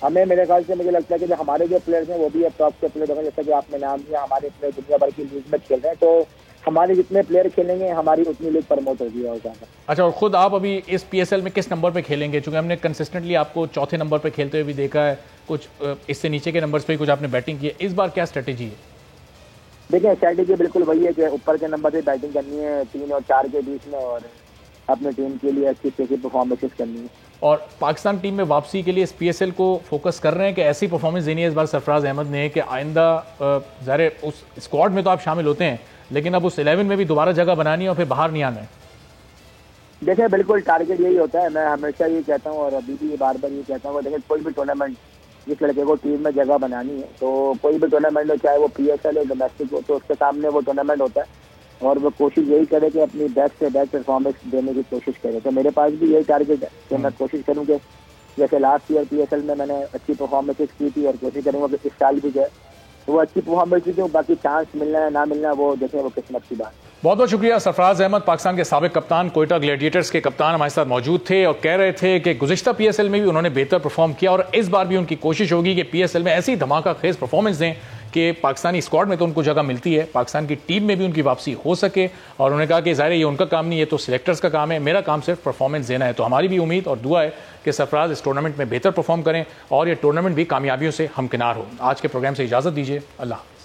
S5: हमें मेरे ख्याल से मुझे लगता है कि जो हमारे जो प्लेयर्स हैं वो भी अब टॉप के प्लेयर होंगे, जैसे कि आपने नाम लिया, हमारे प्लेयर दुनिया भर की लीग में खेल रहे हैं, तो हमारे जितने प्लेयर खेलेंगे हमारी उतनी लीग प्रमोट होगी और ज़्यादा।
S1: अच्छा, और खुद आप अभी इस PSL में किस नंबर पे खेलेंगे? चूंकि हमने कंसिस्टेंटली आपको चौथे नंबर पे खेलते हुए भी देखा है, कुछ इससे नीचे के नंबर्स पे कुछ आपने बैटिंग की है, इस बार क्या स्ट्रेटेजी है?
S5: देखिए स्ट्रैटेजी बिल्कुल वही है कि ऊपर के नंबर से बैटिंग करनी है 3 और 4 के बीच में, और अपनी टीम के लिए अच्छी परफॉर्मेंसेस करनी है।
S1: और पाकिस्तान टीम में वापसी के लिए इस PSL को फोकस कर रहे हैं कि ऐसी परफॉर्मेंस देनी है इस बार सरफराज अहमद ने कि आइंदा ज़ाहिर उस स्क्वाड में तो आप शामिल होते हैं, लेकिन अब उस 11 में भी दोबारा जगह बनानी है और फिर बाहर नहीं आना है।
S5: देखिए बिल्कुल टारगेट यही होता है, मैं हमेशा ये कहता हूँ और अभी भी बार बार ये कहता हूँ, देखिए कोई भी टूर्नामेंट जिस लड़के को टीम में जगह बनानी है, तो कोई भी टूर्नामेंट हो, चाहे वो PSL हो डोमेस्टिक हो, तो उसके सामने वो टूर्नामेंट होता है और वो कोशिश यही करे कि अपनी बेस्ट से बेस्ट परफॉर्मेंस देने की कोशिश करे। तो मेरे पास भी यही टारगेट है कि मैं कोशिश करूँ कि जैसे लास्ट ईयर PSL में मैंने अच्छी परफॉर्मेंसेस की थी और कोशिश करूँगा कि इस साल भी जाए तो वो अच्छी परफॉर्मेंस की, बाकी चांस मिलना है ना मिलना वो देखें, वो किस्मत की बात।
S1: बहुत बहुत शुक्रिया। सरफराज अहमद पाकिस्तान के साबिक कप्तान, कोयटा ग्लैडिएटर्स के कप्तान, हमारे साथ मौजूद थे और कह रहे थे कि गुज़िश्ता PSL में भी उन्होंने बेहतर परफॉर्म किया और इस बार भी उनकी कोशिश होगी कि PSL में ऐसी धमाका खेज परफॉर्मेंस दें कि पाकिस्तानी स्क्वाड में तो उनको जगह मिलती है, पाकिस्तान की टीम में भी उनकी वापसी हो सके। और उन्होंने कहा कि ज़ाहिर ये उनका काम नहीं है, तो सिलेक्टर्स का काम है, मेरा काम सिर्फ परफॉर्मेंस देना है। तो हमारी भी उम्मीद और दुआ है कि सरफराज इस टूर्नामेंट में बेहतर परफॉर्म करें और ये टूर्नामेंट भी कामयाबियों से हमकिनार हो। आज के प्रोग्राम से इजाज़त दीजिए, अल्लाह हाफ़िज़।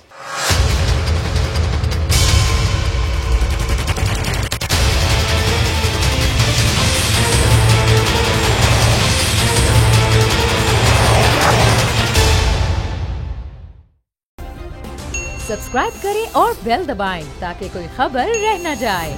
S3: सब्सक्राइब करें और बेल दबाएं ताकि कोई खबर रह न जाए।